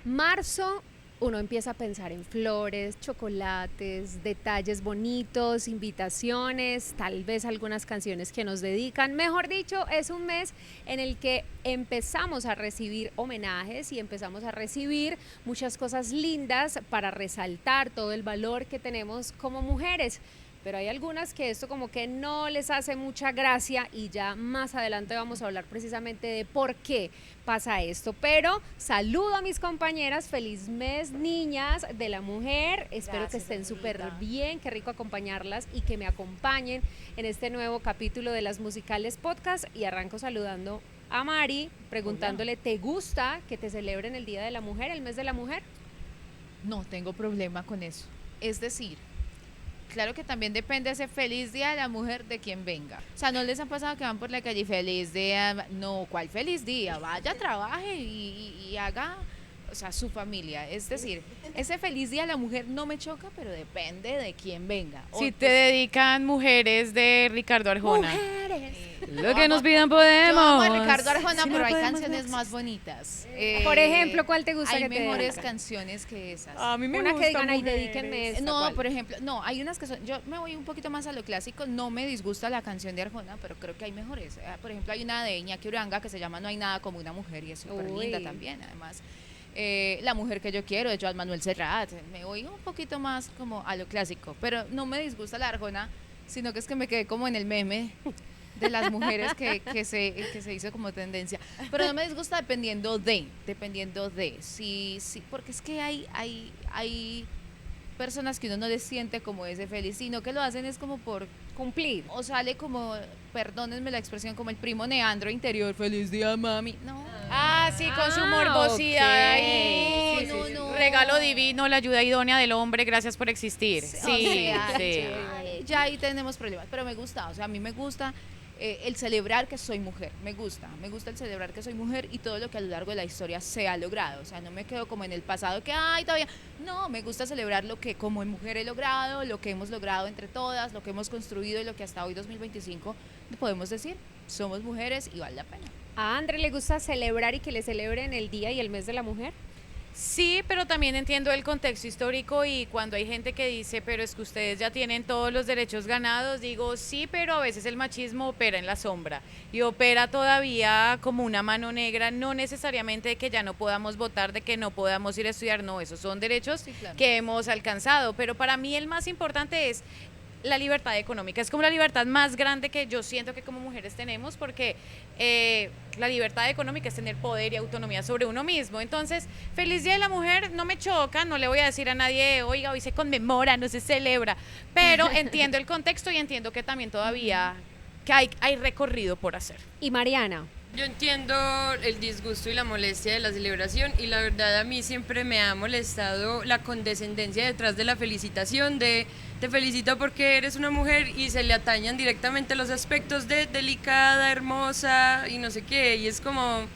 Marzo, uno empieza a pensar en flores, chocolates, detalles bonitos, invitaciones, tal vez algunas canciones que nos dedican. Mejor dicho, es un mes en el que empezamos a recibir homenajes y empezamos a recibir muchas cosas lindas para resaltar todo el valor que tenemos como mujeres. Pero hay algunas que esto como que no les hace mucha gracia y ya más adelante vamos a hablar precisamente de por qué pasa esto. Pero saludo a mis compañeras, feliz mes niñas de la mujer, espero que estén súper bien, qué rico acompañarlas y que me acompañen en este nuevo capítulo de las musicales podcast y arranco saludando a Mari, preguntándole, ¿te gusta que te celebren el Día de la Mujer, el mes de la mujer? No tengo problema con eso. Es decir, claro que también depende ese feliz día de la mujer de quien venga. O sea, ¿no les ha pasado que van por la calle feliz día? No, ¿cuál feliz día? Vaya, trabaje y haga, o sea, su familia. Es decir, ese feliz día de la mujer no me choca, pero depende de quién venga. Si te dedican mujeres de Ricardo Arjona. Mujeres. Lo que nos pidan Yo amo podemos. a Ricardo Arjona, Si no pero hay podemos, canciones no más bonitas. Por ejemplo, ¿cuál te gusta hay que te mejores dedican? canciones que esas. A mí me Una gusta que digan, ay, Mujeres. dedíquenme esta. No, ¿cuál? por ejemplo, no, hay unas que son, yo me voy un poquito más a lo clásico, no me disgusta la canción de Arjona, pero creo que hay mejores. Por ejemplo, hay una de Iñaki Uranga que se llama No hay nada como una mujer y es súper linda Uy. también, además. La mujer que yo quiero, de Joan Manuel Serrat, me voy un poquito más como a lo clásico, pero no me disgusta la Arjona, sino que es que me quedé como en el meme de las mujeres que se hizo como tendencia. Pero no me disgusta dependiendo de, sí, porque es que hay personas que uno no les siente como ese feliz, sino que lo hacen es como por Cumplir. o sale como, perdónenme la expresión, como el primo Neandro interior, feliz día mami, no. Ah, sí, con su Ah, morbosidad ok. ahí. Sí, sí, sí. No. Regalo divino, la ayuda idónea del hombre, gracias por existir. Sí, O sea, sí. ya ahí tenemos problemas, pero me gusta, o sea, a mí me gusta el celebrar que soy mujer, me gusta el celebrar que soy mujer y todo lo que a lo largo de la historia se ha logrado, o sea, no me quedo como en el pasado que, ay, todavía, no, me gusta celebrar lo que como mujer he logrado, lo que hemos logrado entre todas, lo que hemos construido y lo que hasta hoy 2025 podemos decir, somos mujeres y vale la pena. ¿A André le gusta celebrar y que le celebren el día y el mes de la mujer? Sí, pero también entiendo el contexto histórico y cuando hay gente que dice, pero es que ustedes ya tienen todos los derechos ganados, digo, sí, pero a veces el machismo opera en la sombra y opera todavía como una mano negra, no necesariamente de que ya no podamos votar, de que no podamos ir a estudiar, no, esos son derechos Sí, claro. que hemos alcanzado, pero para mí el más importante es la libertad económica, es como la libertad más grande que yo siento que como mujeres tenemos porque la libertad económica es tener poder y autonomía sobre uno mismo, entonces feliz día de la mujer no me choca, no le voy a decir a nadie, oiga, hoy se conmemora, no se celebra, pero entiendo el contexto y entiendo que también todavía que hay recorrido por hacer. Y Mariana, Yo entiendo el disgusto y la molestia de la celebración y la verdad a mí siempre me ha molestado la condescendencia detrás de la felicitación de te felicito porque eres una mujer y se le atañan directamente los aspectos de delicada, hermosa y no sé qué y es como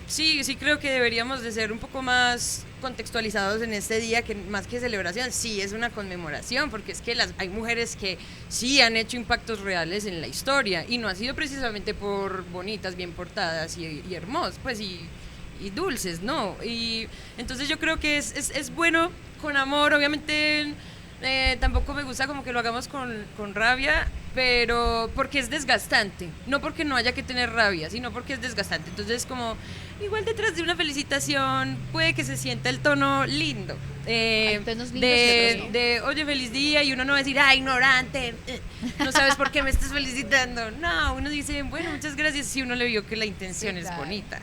sí creo que deberíamos de ser un poco más contextualizados en este día que más que celebración sí es una conmemoración porque es que hay mujeres que sí han hecho impactos reales en la historia y no ha sido precisamente por bonitas, bien portadas y hermosas pues y dulces, ¿no? Y entonces yo creo que es bueno con amor, obviamente tampoco me gusta como que lo hagamos con rabia, pero porque es desgastante, no porque no haya que tener rabia, sino porque es desgastante. Entonces como igual detrás de una felicitación puede que se sienta el tono lindo. Hay tonos lindos y otros no. De oye, feliz día, y uno no va a decir, ah, ignorante, no sabes por qué me estás felicitando. No, uno dice, bueno, muchas gracias, si uno le vio que la intención Sí, es claro. bonita.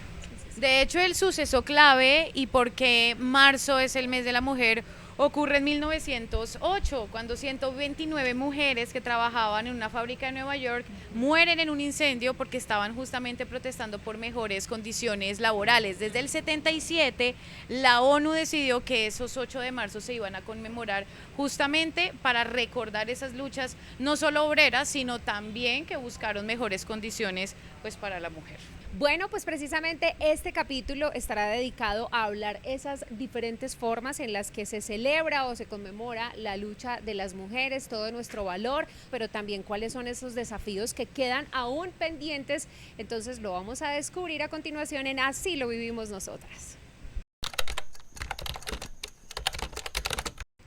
De hecho, el suceso clave y por qué marzo es el mes de la mujer ocurre en 1908, cuando 129 mujeres que trabajaban en una fábrica de Nueva York mueren en un incendio porque estaban justamente protestando por mejores condiciones laborales. Desde el 77, la ONU decidió que esos 8 de marzo se iban a conmemorar justamente para recordar esas luchas, no solo obreras, sino también que buscaron mejores condiciones pues, para la mujer. bueno, pues precisamente este capítulo estará dedicado a hablar esas diferentes formas en las que se celebra o se conmemora la lucha de las mujeres, todo nuestro valor, pero también cuáles son esos desafíos que quedan aún pendientes. Entonces lo vamos a descubrir a continuación en Así lo vivimos nosotras.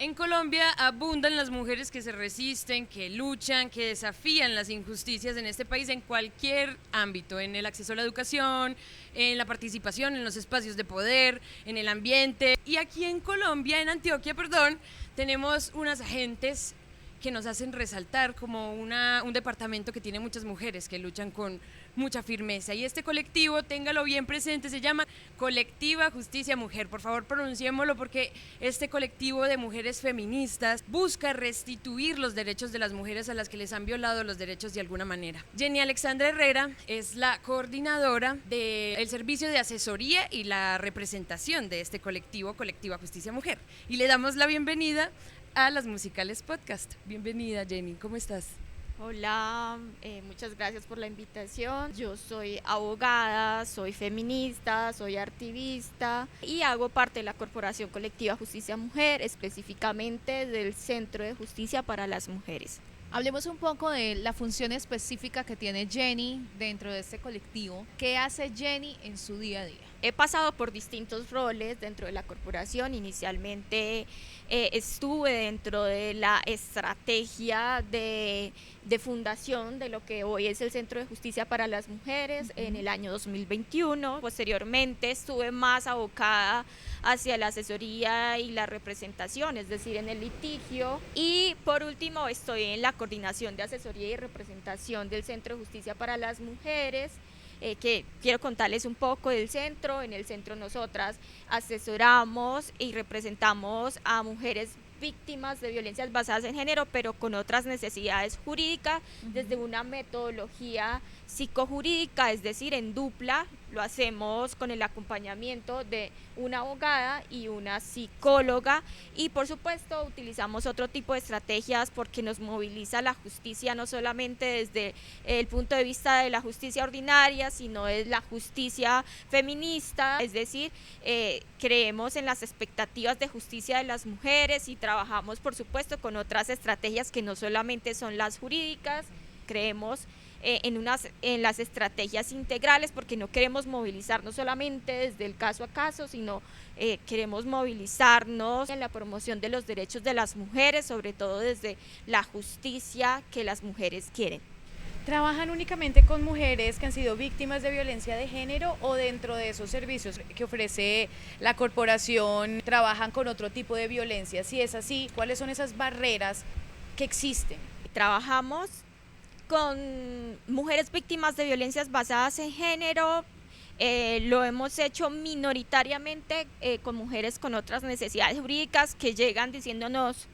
En Colombia abundan las mujeres que se resisten, que luchan, que desafían las injusticias en este país en cualquier ámbito, en el acceso a la educación, en la participación en los espacios de poder, en el ambiente. Y aquí en Colombia, en Antioquia, perdón, tenemos unas agentes que nos hacen resaltar como un departamento que tiene muchas mujeres que luchan con mucha firmeza. Y este colectivo, téngalo bien presente, se llama Colectiva Justicia Mujer. Por favor, pronunciémoslo porque este colectivo de mujeres feministas busca restituir los derechos de las mujeres a las que les han violado los derechos de alguna manera. Jenny Alexandra Herrera es la coordinadora del servicio de asesoría y la representación de este colectivo, Colectiva Justicia Mujer. Y le damos la bienvenida a las Musicales Podcast. Bienvenida, Jenny, ¿cómo estás? Hola, muchas gracias por la invitación. Yo soy abogada, soy feminista, soy activista y hago parte de la Corporación Colectiva Justicia Mujer, específicamente del Centro de Justicia para las Mujeres. Hablemos un poco de la función específica que tiene Jenny dentro de este colectivo. ¿Qué hace Jenny en su día a día? He pasado por distintos roles dentro de la corporación. Inicialmente estuve dentro de la estrategia de fundación de lo que hoy es el Centro de Justicia para las Mujeres en el año 2021. Posteriormente estuve más abocada hacia la asesoría y la representación, es decir, en el litigio. Y por último estoy en la coordinación de asesoría y representación del Centro de Justicia para las Mujeres. Que quiero contarles un poco del centro. En el centro nosotras asesoramos y representamos a mujeres víctimas de violencias basadas en género, pero con otras necesidades jurídicas, desde una metodología psicojurídica, es decir, en dupla. Lo hacemos con el acompañamiento de una abogada y una psicóloga, y por supuesto utilizamos otro tipo de estrategias porque nos moviliza la justicia, no solamente desde el punto de vista de la justicia ordinaria, sino es la justicia feminista, es decir, creemos en las expectativas de justicia de las mujeres y trabajamos por supuesto con otras estrategias que no solamente son las jurídicas. Creemos en las estrategias integrales porque no queremos movilizarnos solamente desde el caso a caso, sino queremos movilizarnos en la promoción de los derechos de las mujeres, sobre todo desde la justicia que las mujeres quieren. ¿Trabajan únicamente con mujeres que han sido víctimas de violencia de género o dentro de esos servicios que ofrece la corporación trabajan con otro tipo de violencia? Si es así, ¿cuáles son esas barreras que existen? Trabajamos con mujeres víctimas de violencias basadas en género. Lo hemos hecho minoritariamente con mujeres con otras necesidades jurídicas que llegan diciéndonos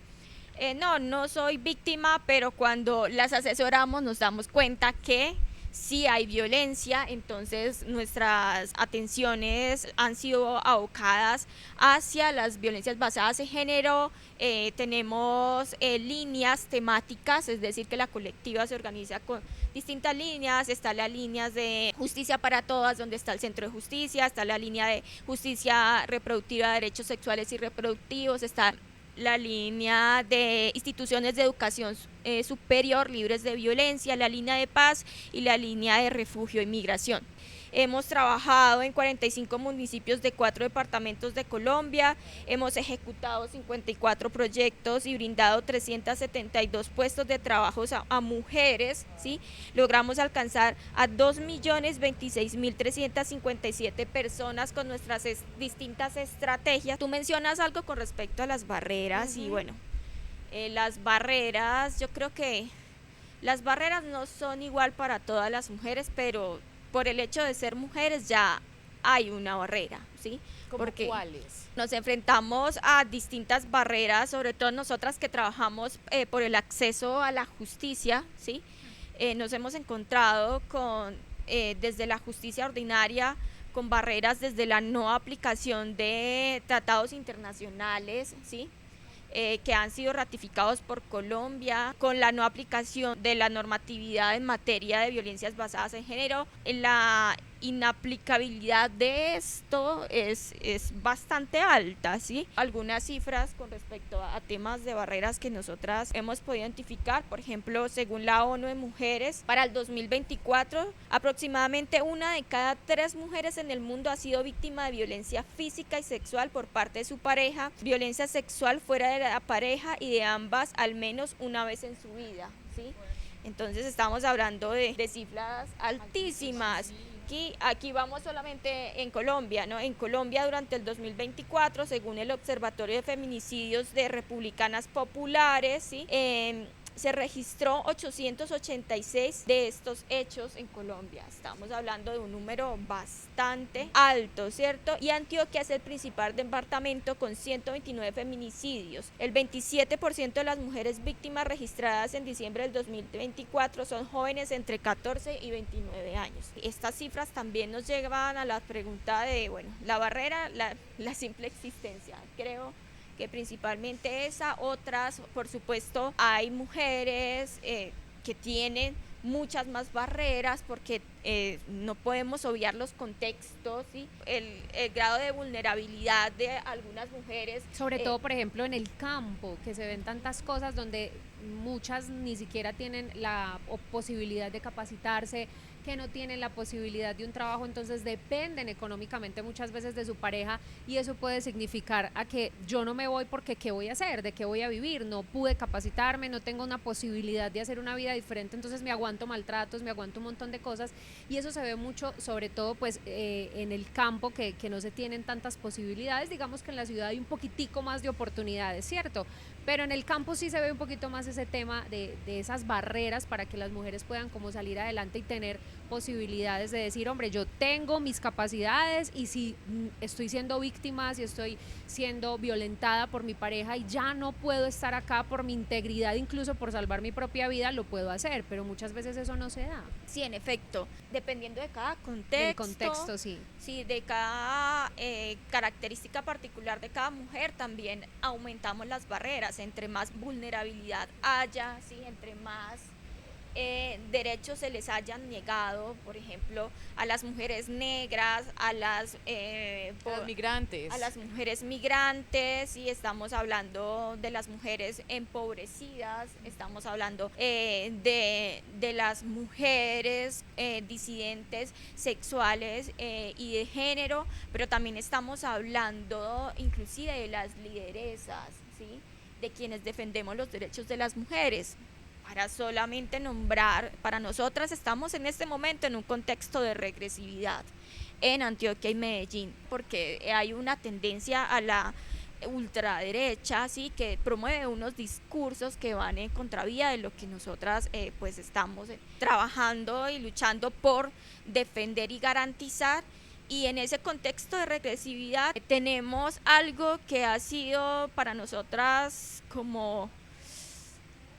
no soy víctima, pero cuando las asesoramos nos damos cuenta que sí hay violencia. Entonces nuestras atenciones han sido abocadas hacia las violencias basadas en género. Tenemos líneas temáticas, es decir, que la colectiva se organiza con distintas líneas. Está la línea de justicia para todas, donde está el centro de justicia, está la línea de justicia reproductiva, derechos sexuales y reproductivos, está la línea de instituciones de educación superior libres de violencia, la línea de paz y la línea de refugio y migración. Hemos trabajado en 45 municipios de 4 departamentos de Colombia, hemos ejecutado 54 proyectos y brindado 372 puestos de trabajo a mujeres, ¿sí? Logramos alcanzar a 2.026.357 personas con nuestras distintas estrategias. Tú mencionas algo con respecto a las barreras. Y bueno, las barreras, yo creo que las barreras no son igual para todas las mujeres, pero por el hecho de ser mujeres ya hay una barrera, ¿sí? Porque ¿cuáles? Nos enfrentamos a distintas barreras, sobre todo nosotras que trabajamos por el acceso a la justicia, ¿sí? Nos hemos encontrado con, desde la justicia ordinaria, con barreras desde la no aplicación de tratados internacionales, ¿sí? Que han sido ratificados por Colombia, con la no aplicación de la normatividad en materia de violencias basadas en género, en la inaplicabilidad de esto es bastante alta, ¿sí? Algunas cifras con respecto a temas de barreras que nosotras hemos podido identificar, por ejemplo, según la ONU de Mujeres, para el 2024, aproximadamente 1 de cada 3 mujeres en el mundo ha sido víctima de violencia física y sexual por parte de su pareja, violencia sexual fuera de la pareja y de ambas al menos una vez en su vida, ¿sí? Entonces estamos hablando de cifras altísimas. Aquí vamos solamente en Colombia, ¿no? En Colombia durante el 2024, según el Observatorio de Feminicidios de Republicanas Populares, ¿sí? Se registró 886 de estos hechos en Colombia. Estamos hablando de un número bastante alto, ¿cierto? Y Antioquia es el principal departamento con 129 feminicidios. El 27% de las mujeres víctimas registradas en diciembre del 2024 son jóvenes entre 14 y 29 años. Estas cifras también nos llevan a la pregunta de, bueno, la barrera, la simple existencia. Creo que principalmente otras, por supuesto, hay mujeres que tienen muchas más barreras porque no podemos obviar los contextos, ¿sí? El grado de vulnerabilidad de algunas mujeres. Sobre todo, por ejemplo, en el campo, que se ven tantas cosas donde muchas ni siquiera tienen la posibilidad de capacitarse, que no tienen la posibilidad de un trabajo, entonces dependen económicamente muchas veces de su pareja, y eso puede significar a que yo no me voy porque ¿qué voy a hacer? ¿De qué voy a vivir? No pude capacitarme, no tengo una posibilidad de hacer una vida diferente, entonces me aguanto maltratos, me aguanto un montón de cosas, y eso se ve mucho, sobre todo pues en el campo, que no se tienen tantas posibilidades. Digamos que en la ciudad hay un poquitico más de oportunidades, ¿cierto? Pero en el campo sí se ve un poquito más ese tema de esas barreras para que las mujeres puedan como salir adelante y tener posibilidades de decir, hombre, yo tengo mis capacidades, y si estoy siendo víctima, si estoy siendo violentada por mi pareja y ya no puedo estar acá por mi integridad, incluso por salvar mi propia vida, lo puedo hacer, pero muchas veces eso no se da. Sí, en efecto, dependiendo de cada contexto. Del contexto, sí. Sí, de cada característica particular de cada mujer, también aumentamos las barreras. Entre más vulnerabilidad haya, ¿sí? Entre más derechos se les hayan negado, por ejemplo, a las mujeres negras, a las migrantes. A las mujeres migrantes, y estamos hablando de las mujeres empobrecidas, estamos hablando de las mujeres disidentes sexuales y de género, pero también estamos hablando inclusive de las lideresas, ¿sí? De quienes defendemos los derechos de las mujeres. Para solamente nombrar, para nosotras estamos en este momento en un contexto de regresividad en Antioquia y Medellín, porque hay una tendencia a la ultraderecha, ¿sí? Que promueve unos discursos que van en contravía de lo que nosotras pues estamos trabajando y luchando por defender y garantizar. Y en ese contexto de regresividad tenemos algo que ha sido para nosotras como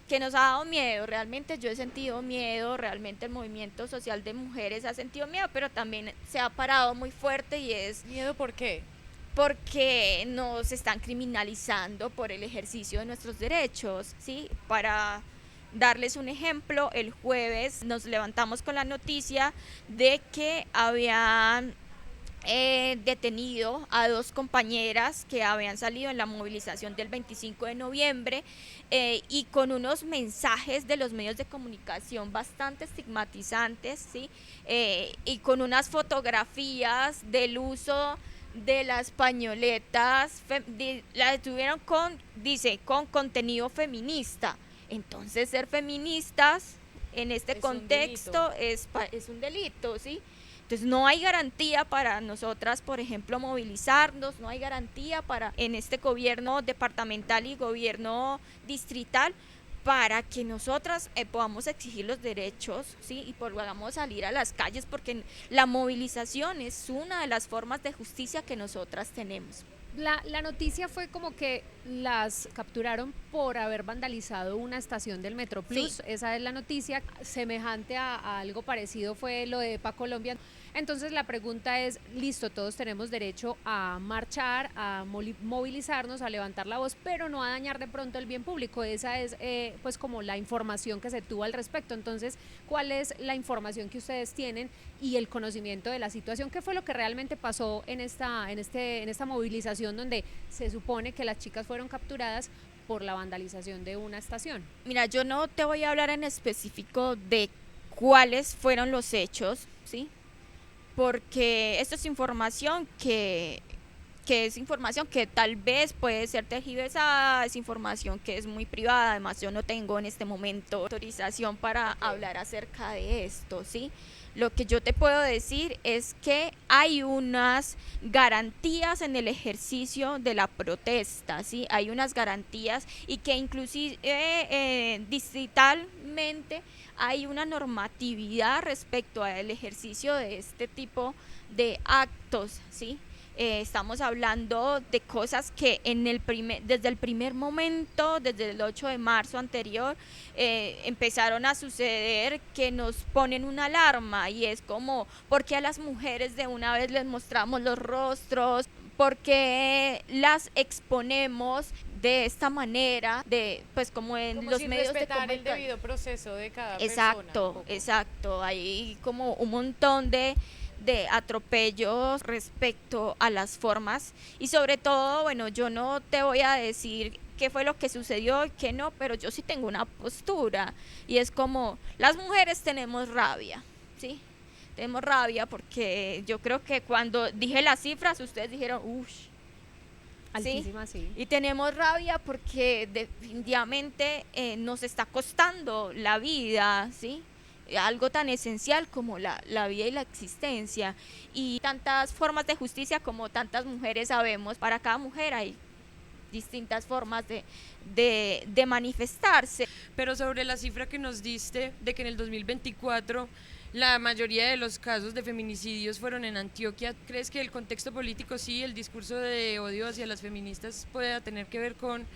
que nos ha dado miedo. Realmente yo he sentido miedo, realmente el movimiento social de mujeres ha sentido miedo, pero también se ha parado muy fuerte, y es... ¿Miedo por qué? Porque nos están criminalizando por el ejercicio de nuestros derechos, ¿sí? Para darles un ejemplo, el jueves nos levantamos con la noticia de que habían detenido a 2 compañeras que habían salido en la movilización del 25 de noviembre y con unos mensajes de los medios de comunicación bastante estigmatizantes, ¿sí? Y con unas fotografías del uso de las pañoletas, la detuvieron con contenido feminista. Entonces ser feministas en este contexto es un delito, ¿sí? Entonces no hay garantía para nosotras, por ejemplo, movilizarnos, no hay garantía para en este gobierno departamental y gobierno distrital para que nosotras podamos exigir los derechos, ¿sí? Y podamos salir a las calles, porque la movilización es una de las formas de justicia que nosotras tenemos. La noticia fue como que las capturaron por haber vandalizado una estación del Metro Plus. Sí. Esa es la noticia. Semejante a algo parecido fue lo de EPA Colombia. Entonces la pregunta es, listo, todos tenemos derecho a marchar, a movilizarnos, a levantar la voz, pero no a dañar de pronto el bien público. Esa es pues como la información que se tuvo al respecto. Entonces, ¿cuál es la información que ustedes tienen y el conocimiento de la situación? ¿Qué fue lo que realmente pasó en esta movilización donde se supone que las chicas fueron capturadas por la vandalización de una estación? Mira, yo no te voy a hablar en específico de cuáles fueron los hechos, ¿sí? Porque esto es información que es información que tal vez puede ser tergiversada, es información que es muy privada, además yo no tengo en este momento autorización para hablar acerca de esto, ¿sí? Lo que yo te puedo decir es que hay unas garantías en el ejercicio de la protesta, ¿sí? Hay unas garantías y que inclusive distritalmente hay una normatividad respecto al ejercicio de este tipo de actos, ¿sí? Estamos hablando de cosas que desde el primer momento, desde el 8 de marzo anterior, empezaron a suceder que nos ponen una alarma y es como, ¿por qué a las mujeres de una vez les mostramos los rostros? ¿Por qué las exponemos de esta manera, pues como en Como los sin medios de respetar el comunicación? debido proceso de cada Exacto, persona. exacto. Hay como un montón de atropellos respecto a las formas y sobre todo, bueno, yo no te voy a decir qué fue lo que sucedió y qué no, pero yo sí tengo una postura y es como, las mujeres tenemos rabia, ¿sí? Tenemos rabia porque yo creo que cuando dije las cifras ustedes dijeron, uff, Altísima, sí. y tenemos rabia porque definitivamente nos está costando la vida, ¿sí? Algo tan esencial como la vida y la existencia, y tantas formas de justicia como tantas mujeres sabemos, para cada mujer hay distintas formas de manifestarse. Pero sobre la cifra que nos diste de que en el 2024 la mayoría de los casos de feminicidios fueron en Antioquia, ¿crees que el contexto político, sí, el discurso de odio hacia las feministas pueda tener que ver con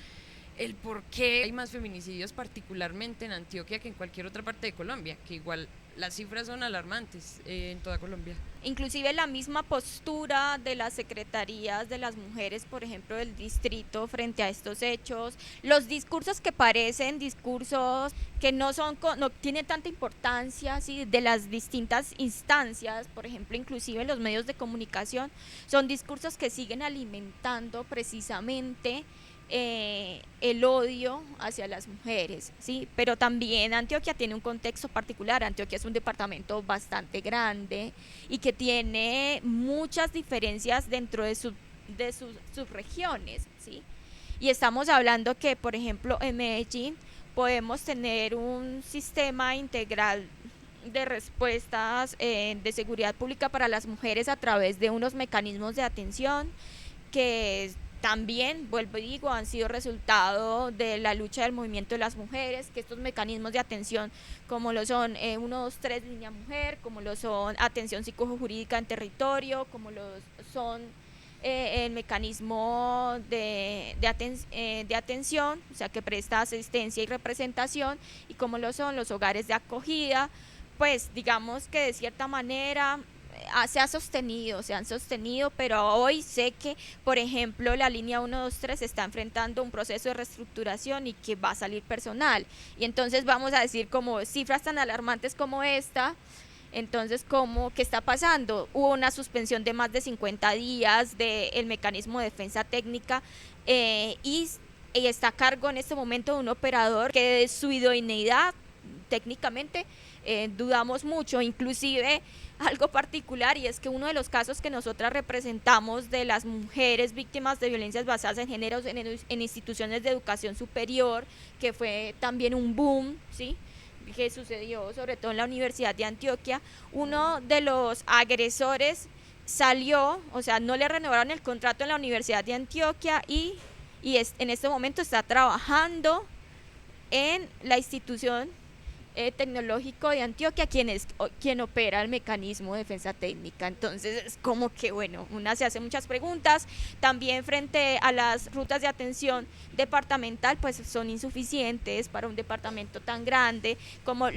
el por qué hay más feminicidios particularmente en Antioquia que en cualquier otra parte de Colombia? Que igual las cifras son alarmantes en toda Colombia. Inclusive la misma postura de las secretarías de las mujeres, por ejemplo, del distrito frente a estos hechos, los discursos que parecen discursos que no tienen tanta importancia, ¿sí? De las distintas instancias, por ejemplo, inclusive los medios de comunicación, son discursos que siguen alimentando precisamente el odio hacia las mujeres, ¿sí? Pero también Antioquia tiene un contexto particular. Antioquia es un departamento bastante grande y que tiene muchas diferencias dentro de sus subregiones, ¿sí? Y estamos hablando que, por ejemplo, en Medellín podemos tener un sistema integral de respuestas de seguridad pública para las mujeres a través de unos mecanismos de atención que también, vuelvo y digo, han sido resultado de la lucha del movimiento de las mujeres, que estos mecanismos de atención, como lo son 123 Línea Mujer, como lo son atención psicojurídica en territorio, como lo son el mecanismo de atención, o sea, que presta asistencia y representación, y como lo son los hogares de acogida, pues digamos que de cierta manera se han sostenido, pero hoy sé que, por ejemplo, la línea 123 está enfrentando un proceso de reestructuración y que va a salir personal, y entonces vamos a decir como cifras tan alarmantes como esta. Entonces, ¿qué está pasando? Hubo una suspensión de más de 50 días del mecanismo de defensa técnica y está a cargo en este momento de un operador que de su idoneidad técnicamente dudamos mucho, inclusive algo particular, y es que uno de los casos que nosotras representamos de las mujeres víctimas de violencias basadas en género en instituciones de educación superior, que fue también un boom, ¿sí?, que sucedió sobre todo en la Universidad de Antioquia, uno de los agresores salió, o sea, no le renovaron el contrato en la Universidad de Antioquia y en este momento está trabajando en la institución Tecnológico de Antioquia, quien opera el mecanismo de defensa técnica. Entonces es como que bueno, una se hace muchas preguntas. También frente a las rutas de atención departamental, pues son insuficientes para un departamento tan grande, como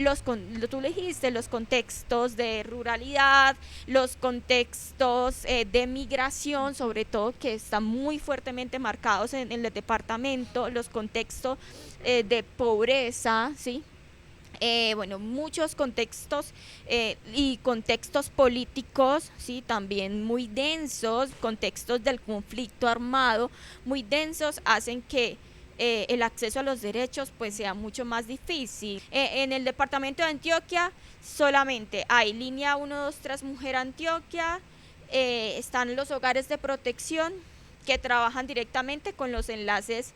tú le dijiste, los contextos de ruralidad, los contextos de migración, sobre todo, que están muy fuertemente marcados en el departamento, los contextos de pobreza, ¿sí? Bueno, muchos contextos y contextos políticos, ¿sí? También muy densos, contextos del conflicto armado muy densos, hacen que el acceso a los derechos pues sea mucho más difícil. En el departamento de Antioquia solamente hay línea 1, 2, 3 Mujer Antioquia, están los hogares de protección que trabajan directamente con los enlaces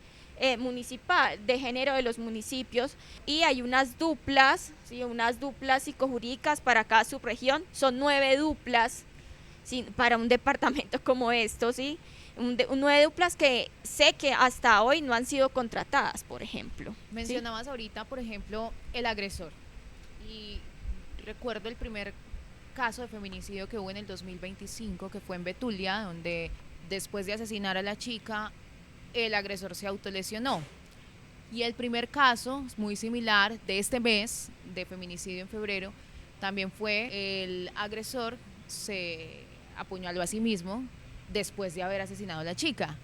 municipal de género de los municipios, y hay unas duplas, ¿sí? Unas duplas psicojurídicas para cada subregión, son 9 duplas, ¿sí? Para un departamento como esto, ¿sí? 9 duplas que sé que hasta hoy no han sido contratadas, por ejemplo. Mencionabas ¿sí? ahorita, por ejemplo, el agresor, y recuerdo el primer caso de feminicidio que hubo en el 2025, que fue en Betulia, donde después de asesinar a la chica, el agresor se autolesionó. Y el primer caso, muy similar, de este mes, de feminicidio en febrero, también fue el agresor se apuñaló a sí mismo después de haber asesinado a la chica.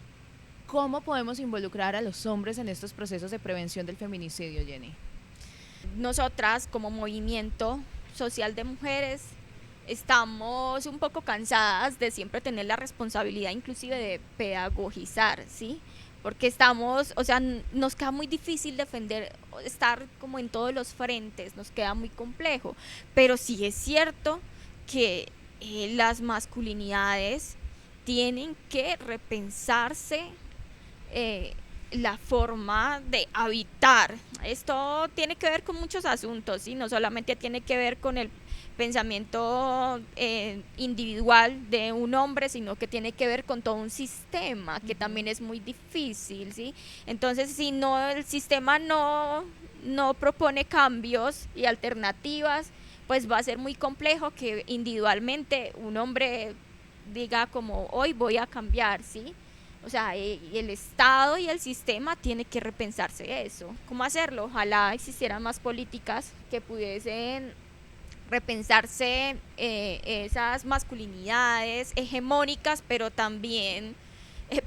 ¿Cómo podemos involucrar a los hombres en estos procesos de prevención del feminicidio, Jenny? Nosotras, como movimiento social de mujeres, estamos un poco cansadas de siempre tener la responsabilidad inclusive de pedagogizar, ¿sí? Porque estamos, o sea, nos queda muy difícil defender, estar como en todos los frentes, nos queda muy complejo, pero sí es cierto que las masculinidades tienen que repensarse la forma de habitar. Esto tiene que ver con muchos asuntos, ¿sí? No solamente tiene que ver con el pensamiento individual de un hombre, sino que tiene que ver con todo un sistema, que también es muy difícil, ¿sí? Entonces, si no, el sistema no propone cambios y alternativas, pues va a ser muy complejo que individualmente un hombre diga como hoy voy a cambiar, ¿sí? O sea, el Estado y el sistema tiene que repensarse eso. ¿Cómo hacerlo? Ojalá existieran más políticas que pudiesen repensarse esas masculinidades hegemónicas, pero también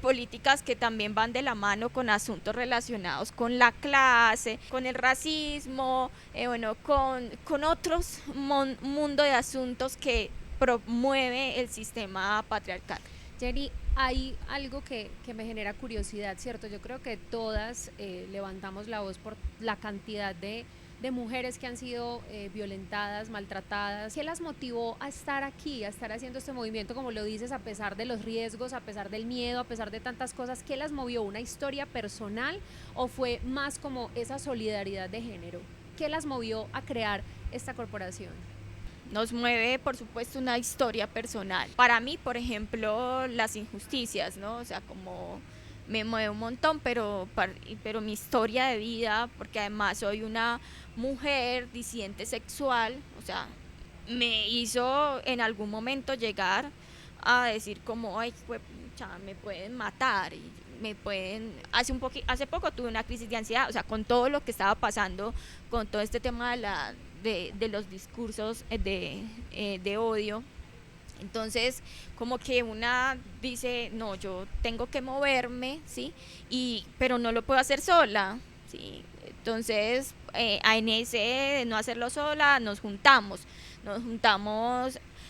políticas que también van de la mano con asuntos relacionados con la clase, con el racismo, bueno, con otros mundo de asuntos que promueve el sistema patriarcal. Jenny, hay algo que me genera curiosidad, ¿cierto? Yo creo que todas levantamos la voz por la cantidad de mujeres que han sido violentadas, maltratadas. ¿Qué las motivó a estar aquí, a estar haciendo este movimiento, como lo dices, a pesar de los riesgos, a pesar del miedo, a pesar de tantas cosas? ¿Qué las movió? ¿Una historia personal o fue más como esa solidaridad de género? ¿Qué las movió a crear esta corporación? Nos mueve, por supuesto, una historia personal. Para mí, por ejemplo, las injusticias, ¿no? O sea, como me mueve un montón, pero mi historia de vida, porque además soy una mujer disidente sexual, o sea, me hizo en algún momento llegar a decir como, ay, me pueden matar, y me pueden, hace poco tuve una crisis de ansiedad, o sea, con todo lo que estaba pasando, con todo este tema de los discursos de odio. Entonces, como que una dice, no, yo tengo que moverme, ¿sí? Pero no lo puedo hacer sola, ¿sí? Entonces, en ese de no hacerlo sola, nos juntamos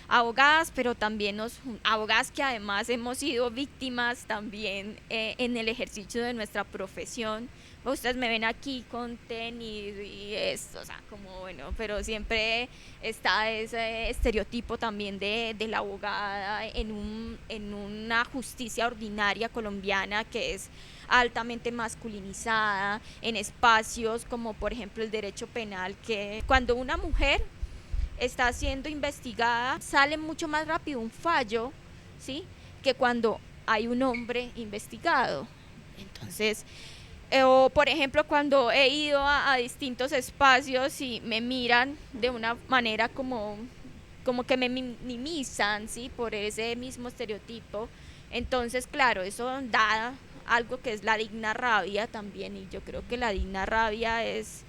abogadas, pero también abogadas que además hemos sido víctimas también en el ejercicio de nuestra profesión. Ustedes me ven aquí con tenis y esto, o sea, como bueno, pero siempre está ese estereotipo también de la abogada en una justicia ordinaria colombiana que es altamente masculinizada, en espacios como por ejemplo el derecho penal, que cuando una mujer está siendo investigada sale mucho más rápido un fallo, ¿sí? Que cuando hay un hombre investigado. Entonces, O por ejemplo cuando he ido a distintos espacios y me miran de una manera como que me minimizan, ¿sí? Por ese mismo estereotipo. Entonces, claro, eso da algo que es la digna rabia también, y yo creo que la digna rabia es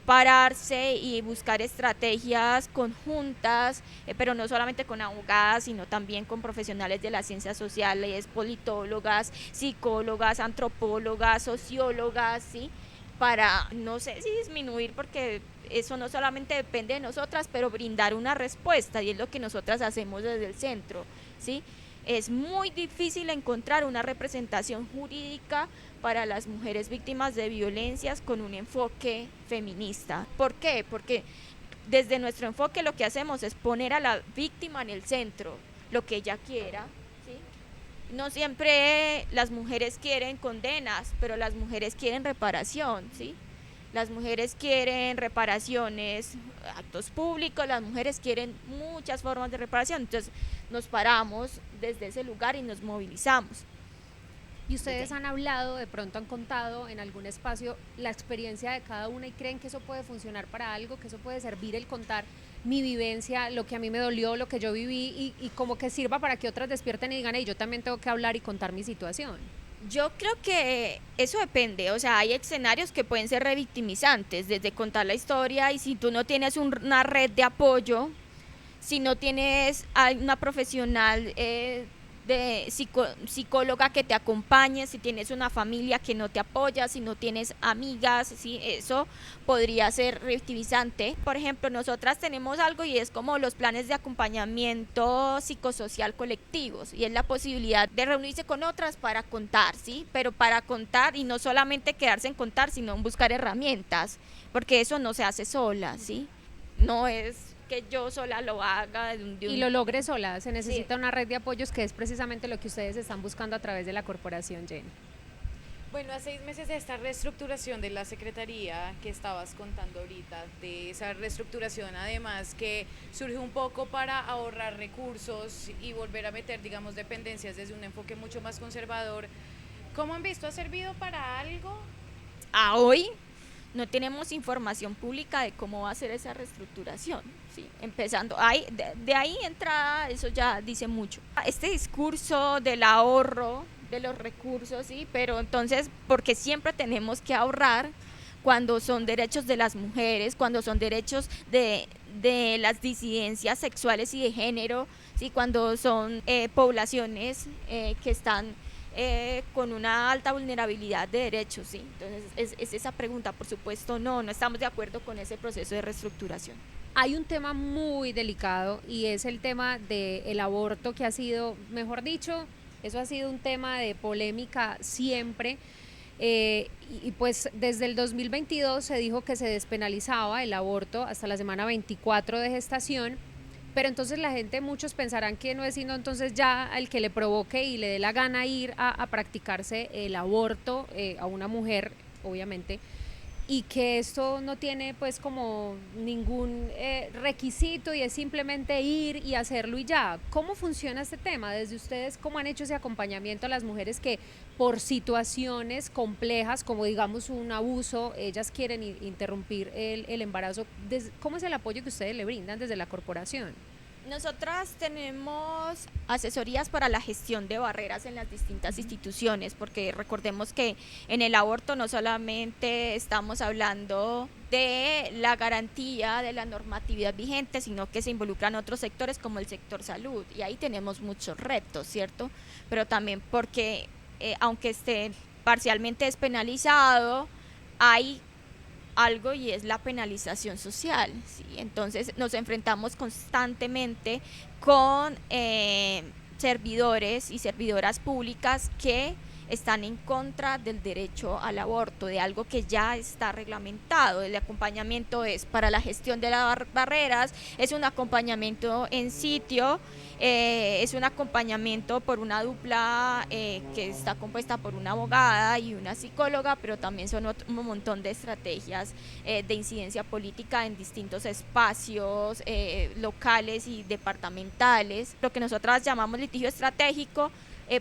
pararse y buscar estrategias conjuntas, pero no solamente con abogadas, sino también con profesionales de las ciencias sociales, politólogas, psicólogas, antropólogas, sociólogas, ¿sí? Para, no sé si disminuir, porque eso no solamente depende de nosotras, pero brindar una respuesta, y es lo que nosotras hacemos desde el centro, ¿sí? Es muy difícil encontrar una representación jurídica para las mujeres víctimas de violencias con un enfoque feminista. ¿Por qué? Porque desde nuestro enfoque lo que hacemos es poner a la víctima en el centro, lo que ella quiera, ¿sí? No siempre las mujeres quieren condenas, pero las mujeres quieren reparación, ¿sí? Las mujeres quieren reparaciones, actos públicos, las mujeres quieren muchas formas de reparación. Entonces nos paramos desde ese lugar y nos movilizamos. Y ustedes han hablado, de pronto han contado en algún espacio la experiencia de cada una y creen que eso puede funcionar para algo, que eso puede servir el contar mi vivencia, lo que a mí me dolió, lo que yo viví y como que sirva para que otras despierten y digan, hey, yo también tengo que hablar y contar mi situación. Yo creo que eso depende, o sea, hay escenarios que pueden ser revictimizantes, desde contar la historia, y si tú no tienes una red de apoyo, si no tienes a una profesional de psicóloga que te acompañe, si tienes una familia que no te apoya, si no tienes amigas, ¿sí? Eso podría ser revictimizante. Por ejemplo, nosotras tenemos algo y es como los planes de acompañamiento psicosocial colectivos, y es la posibilidad de reunirse con otras para contar, ¿sí? Pero para contar, y no solamente quedarse en contar, sino en buscar herramientas, porque eso no se hace sola, ¿sí? No es que yo sola lo haga. Y lo logre sola, se necesita Sí. una red de apoyos, que es precisamente lo que ustedes están buscando a través de la corporación, Jenny. Bueno, a 6 meses de esta reestructuración de la Secretaría que estabas contando ahorita, de esa reestructuración además que surge un poco para ahorrar recursos y volver a meter, digamos, dependencias desde un enfoque mucho más conservador, ¿cómo han visto? ¿Ha servido para algo? A hoy no tenemos información pública de cómo va a ser esa reestructuración, ¿sí? Empezando, de ahí entrada, eso ya dice mucho. Este discurso del ahorro de los recursos, ¿sí? Pero entonces, porque siempre tenemos que ahorrar cuando son derechos de las mujeres, cuando son derechos de las disidencias sexuales y de género, ¿sí? Cuando son poblaciones que están con una alta vulnerabilidad de derechos, ¿sí? Entonces es esa pregunta. Por supuesto no estamos de acuerdo con ese proceso de reestructuración. Hay un tema muy delicado y es el tema del aborto, que ha sido, mejor dicho, eso ha sido un tema de polémica siempre, y pues desde el 2022 se dijo que se despenalizaba el aborto hasta la semana 24 de gestación. Pero entonces la gente, muchos pensarán que no es sino entonces ya el que le provoque y le dé la gana ir a practicarse el aborto a una mujer, obviamente, y que esto no tiene pues como ningún requisito y es simplemente ir y hacerlo y ya. ¿Cómo funciona este tema? Desde ustedes, ¿cómo han hecho ese acompañamiento a las mujeres que por situaciones complejas, como digamos un abuso, ellas quieren interrumpir el embarazo? ¿Cómo es el apoyo que ustedes le brindan desde la corporación? Nosotras tenemos asesorías para la gestión de barreras en las distintas instituciones, porque recordemos que en el aborto no solamente estamos hablando de la garantía de la normatividad vigente, sino que se involucran otros sectores como el sector salud, y ahí tenemos muchos retos, ¿cierto? Pero también porque aunque esté parcialmente despenalizado, hay algo, y es la penalización social, ¿sí? Entonces nos enfrentamos constantemente con servidores y servidoras públicas que están en contra del derecho al aborto, de algo que ya está reglamentado. El acompañamiento es para la gestión de las barreras, es un acompañamiento en sitio, es un acompañamiento por una dupla que está compuesta por una abogada y una psicóloga, pero también son un montón de estrategias de incidencia política en distintos espacios locales y departamentales. Lo que nosotras llamamos litigio estratégico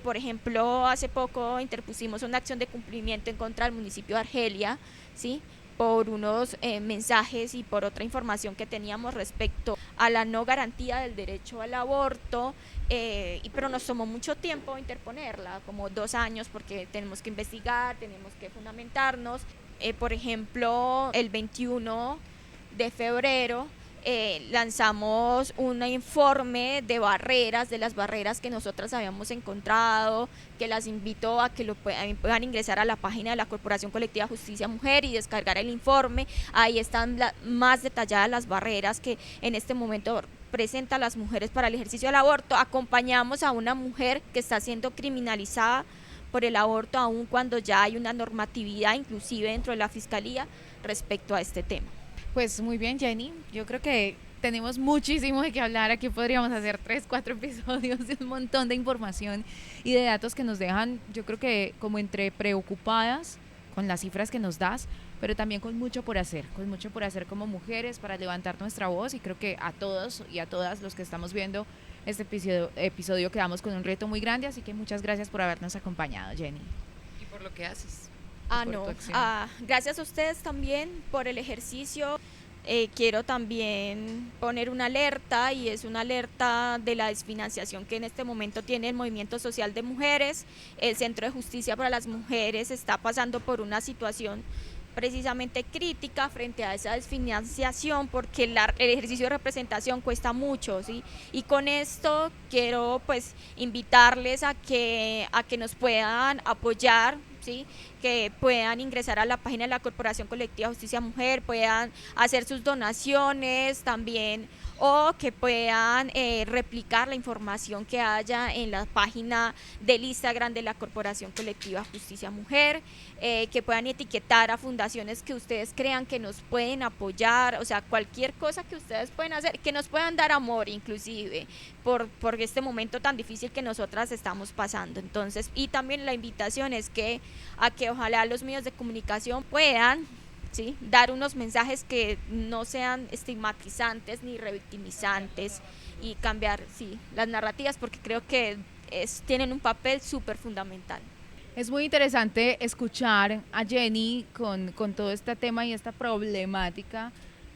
Por ejemplo, hace poco interpusimos una acción de cumplimiento en contra del municipio de Argelia, ¿sí?, por unos mensajes y por otra información que teníamos respecto a la no garantía del derecho al aborto, pero nos tomó mucho tiempo interponerla, como 2 años, porque tenemos que investigar, tenemos que fundamentarnos. Por ejemplo, el 21 de febrero lanzamos un informe de barreras, de las barreras que nosotras habíamos encontrado, que las invito a que puedan ingresar a la página de la Corporación Colectiva Justicia Mujer y descargar el informe. Ahí están más detalladas las barreras que en este momento presenta las mujeres para el ejercicio del aborto. Acompañamos a una mujer que está siendo criminalizada por el aborto, aun cuando ya hay una normatividad inclusive dentro de la Fiscalía respecto a este tema. Pues muy bien, Jenny, yo creo que tenemos muchísimo de qué hablar. Aquí podríamos hacer 3, 4 episodios de un montón de información y de datos que nos dejan, yo creo que como entre preocupadas con las cifras que nos das, pero también con mucho por hacer como mujeres para levantar nuestra voz, y creo que a todos y a todas los que estamos viendo este episodio quedamos con un reto muy grande, así que muchas gracias por habernos acompañado, Jenny. Y por lo que haces. Gracias a ustedes también por el ejercicio. Quiero también poner una alerta, y es una alerta de la desfinanciación que en este momento tiene el Movimiento Social de Mujeres. El Centro de Justicia para las Mujeres está pasando por una situación precisamente crítica frente a esa desfinanciación, porque el ejercicio de representación cuesta mucho, ¿sí? Y con esto quiero pues invitarles a que nos puedan apoyar, ¿sí?, que puedan ingresar a la página de la Corporación Colectiva Justicia Mujer, puedan hacer sus donaciones también, o que puedan replicar la información que haya en la página del Instagram de la Corporación Colectiva Justicia Mujer, que puedan etiquetar a fundaciones que ustedes crean que nos pueden apoyar, o sea, cualquier cosa que ustedes pueden hacer, que nos puedan dar amor inclusive, por este momento tan difícil que nosotras estamos pasando. Entonces, y también la invitación es a que ojalá los medios de comunicación puedan, ¿sí?, dar unos mensajes que no sean estigmatizantes ni revictimizantes, y cambiar, sí, las narrativas, porque creo que tienen un papel súper fundamental. Es muy interesante escuchar a Jenny con todo este tema y esta problemática,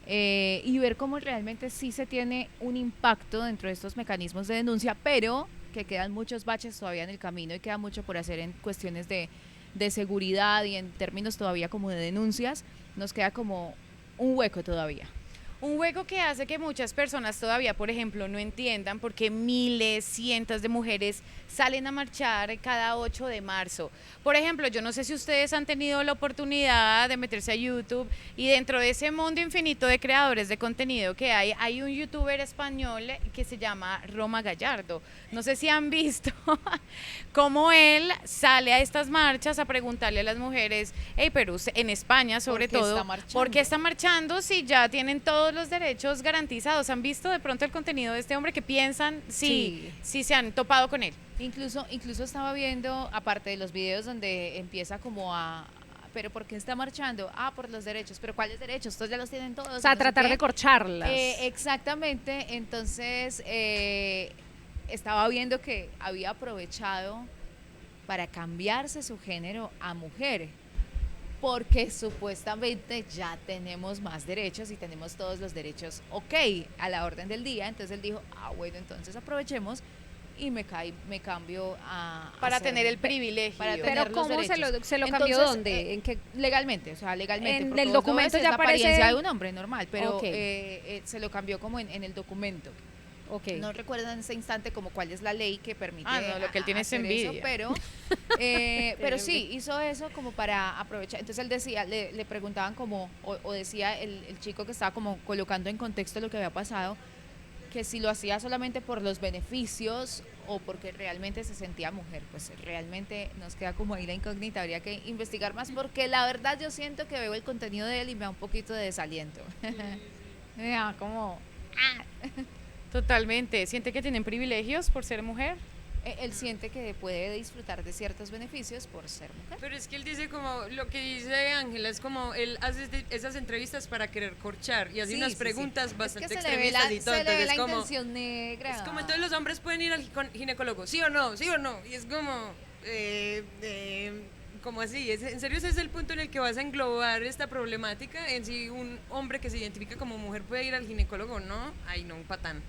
y ver cómo realmente sí se tiene un impacto dentro de estos mecanismos de denuncia, pero que quedan muchos baches todavía en el camino y queda mucho por hacer en cuestiones de seguridad y en términos todavía como de denuncias. Nos queda como un hueco todavía. Un hueco que hace que muchas personas todavía, por ejemplo, no entiendan por qué miles, cientos de mujeres salen a marchar cada 8 de marzo. Por ejemplo, yo no sé si ustedes han tenido la oportunidad de meterse a YouTube, y dentro de ese mundo infinito de creadores de contenido que hay un youtuber español que se llama Roma Gallardo. No sé si han visto cómo él sale a estas marchas a preguntarle a las mujeres, hey, pero en España sobre todo, ¿por qué está marchando si ya tienen todos los derechos garantizados? ¿Han visto de pronto el contenido de este hombre? Que piensan sí se han topado con él. Incluso estaba viendo, aparte de los videos donde empieza como ¿pero por qué está marchando? Por los derechos. ¿Pero cuáles derechos? Estos ya los tienen todos. O sea, tratar de corcharlas. Exactamente. Entonces, estaba viendo que había aprovechado para cambiarse su género a mujer, porque supuestamente ya tenemos más derechos y tenemos todos los derechos, a la orden del día. Entonces él dijo, bueno, entonces aprovechemos y me cambio para tener el privilegio. Pero ¿cómo se lo cambió? Entonces, ¿Dónde? ¿En qué? Legalmente, o sea, legalmente. En el documento ya la aparece apariencia de un hombre normal, pero Okay. Se lo cambió como en el documento. Okay. No recuerdo en ese instante como cuál es la ley que permite no, lo que él tiene es envidia. eso, pero sí, hizo eso como para aprovechar. Entonces él decía, le preguntaban como, o decía el chico que estaba como colocando en contexto lo que había pasado, que si lo hacía solamente por los beneficios o porque realmente se sentía mujer. Pues realmente nos queda como ahí la incógnita, habría que investigar más, porque la verdad yo siento que veo el contenido de él y me da un poquito de desaliento. Me da como... Totalmente. ¿Siente que tienen privilegios por ser mujer? él siente que puede disfrutar de ciertos beneficios por ser mujer. Pero es que él dice como, lo que dice Ángela, es como, él hace esas entrevistas para querer corchar y hace Sí, unas sí, preguntas sí. bastante Es que se le ve extremistas y todo, se le ve entonces la como... intención negra. Es como entonces los hombres pueden ir al ginecólogo, sí o no, sí o no. Y es como, como así, en serio ese es el punto en el que vas a englobar esta problemática, en si un hombre que se identifica como mujer puede ir al ginecólogo o no. Ay, no, un patán.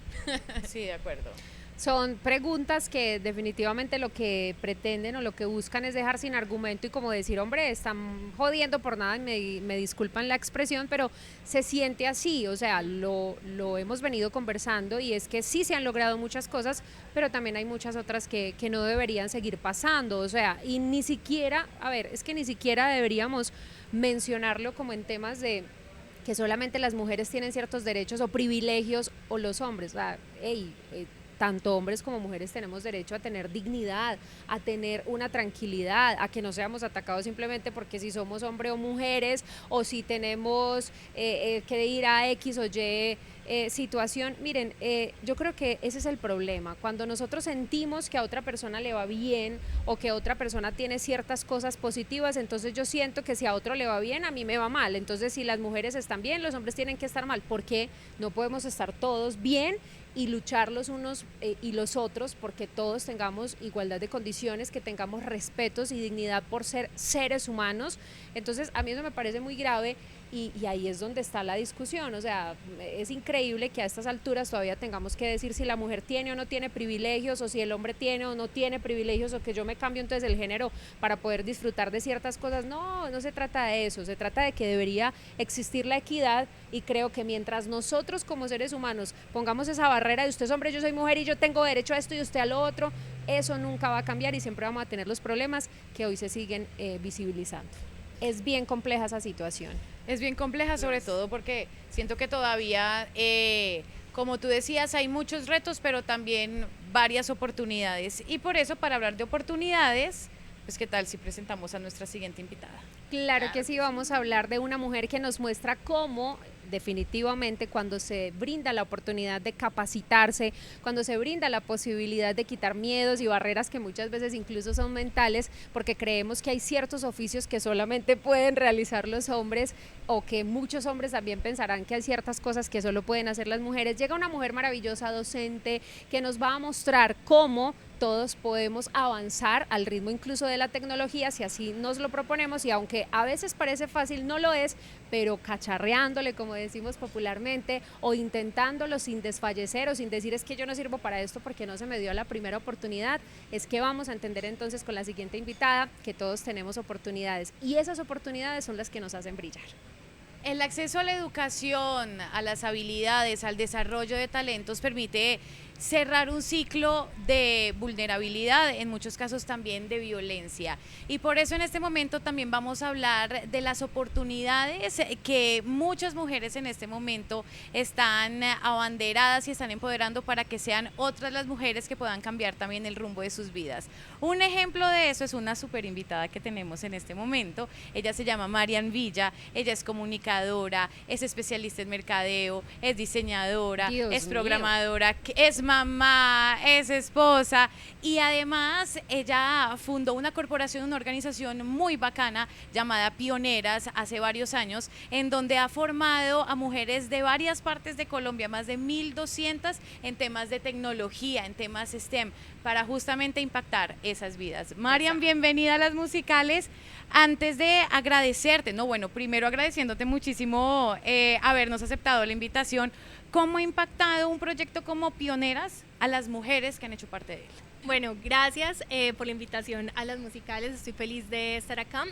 Sí, de acuerdo. Son preguntas que definitivamente lo que pretenden o lo que buscan es dejar sin argumento y como decir, hombre, están jodiendo por nada, y me disculpan la expresión, pero se siente así, o sea, lo hemos venido conversando y es que sí se han logrado muchas cosas, pero también hay muchas otras que no deberían seguir pasando, o sea, y ni siquiera, a ver, es que ni siquiera deberíamos mencionarlo como en temas de que solamente las mujeres tienen ciertos derechos o privilegios o los hombres, o sea, tanto hombres como mujeres tenemos derecho a tener dignidad, a tener una tranquilidad, a que no seamos atacados simplemente porque si somos hombres o mujeres o si tenemos que ir a X o Y situación. Miren, yo creo que ese es el problema, cuando nosotros sentimos que a otra persona le va bien o que otra persona tiene ciertas cosas positivas, entonces yo siento que si a otro le va bien, a mí me va mal, entonces si las mujeres están bien, los hombres tienen que estar mal. ¿Por qué no podemos estar todos bien y luchar los unos y los otros porque todos tengamos igualdad de condiciones, que tengamos respetos y dignidad por ser seres humanos? Entonces a mí eso me parece muy grave y ahí es donde está la discusión, o sea, es increíble que a estas alturas todavía tengamos que decir si la mujer tiene o no tiene privilegios o si el hombre tiene o no tiene privilegios o que yo me cambio entonces el género para poder disfrutar de ciertas cosas. No, no se trata de eso, se trata de que debería existir la equidad y creo que mientras nosotros como seres humanos pongamos esa barrera de usted es hombre, yo soy mujer y yo tengo derecho a esto y usted a lo otro, eso nunca va a cambiar y siempre vamos a tener los problemas que hoy se siguen visibilizando. Es bien compleja esa situación. Es bien compleja, sobre todo porque siento que todavía, como tú decías, hay muchos retos, pero también varias oportunidades. Y por eso, para hablar de oportunidades, pues qué tal si presentamos a nuestra siguiente invitada. Claro que sí, vamos a hablar de una mujer que nos muestra cómo definitivamente cuando se brinda la oportunidad de capacitarse, cuando se brinda la posibilidad de quitar miedos y barreras que muchas veces incluso son mentales, porque creemos que hay ciertos oficios que solamente pueden realizar los hombres o que muchos hombres también pensarán que hay ciertas cosas que solo pueden hacer las mujeres. Llega una mujer maravillosa, docente, que nos va a mostrar cómo todos podemos avanzar al ritmo incluso de la tecnología si así nos lo proponemos, y aunque a veces parece fácil, no lo es, pero cacharreándole, como decimos popularmente, o intentándolo sin desfallecer o sin decir es que yo no sirvo para esto porque no se me dio la primera oportunidad, es que vamos a entender entonces con la siguiente invitada que todos tenemos oportunidades y esas oportunidades son las que nos hacen brillar. El acceso a la educación, a las habilidades, al desarrollo de talentos permite cerrar un ciclo de vulnerabilidad, en muchos casos también de violencia. Y por eso en este momento también vamos a hablar de las oportunidades que muchas mujeres en este momento están abanderadas y están empoderando para que sean otras las mujeres que puedan cambiar también el rumbo de sus vidas. Un ejemplo de eso es una súper invitada que tenemos en este momento. Ella se llama Marian Villa, ella es comunicadora, es especialista en mercadeo, es diseñadora, es programadora, es mamá, es esposa y además ella fundó una corporación, una organización muy bacana llamada Pioneras hace varios años, en donde ha formado a mujeres de varias partes de Colombia, más de 1.200 en temas de tecnología, en temas STEM, para justamente impactar esas vidas. Marian, bienvenida a Las Musicales. Antes de agradecerte, primero agradeciéndote muchísimo habernos aceptado la invitación, ¿cómo ha impactado un proyecto como Pioneras a las mujeres que han hecho parte de él? Bueno, gracias por la invitación a Las Musicales, estoy feliz de estar acá.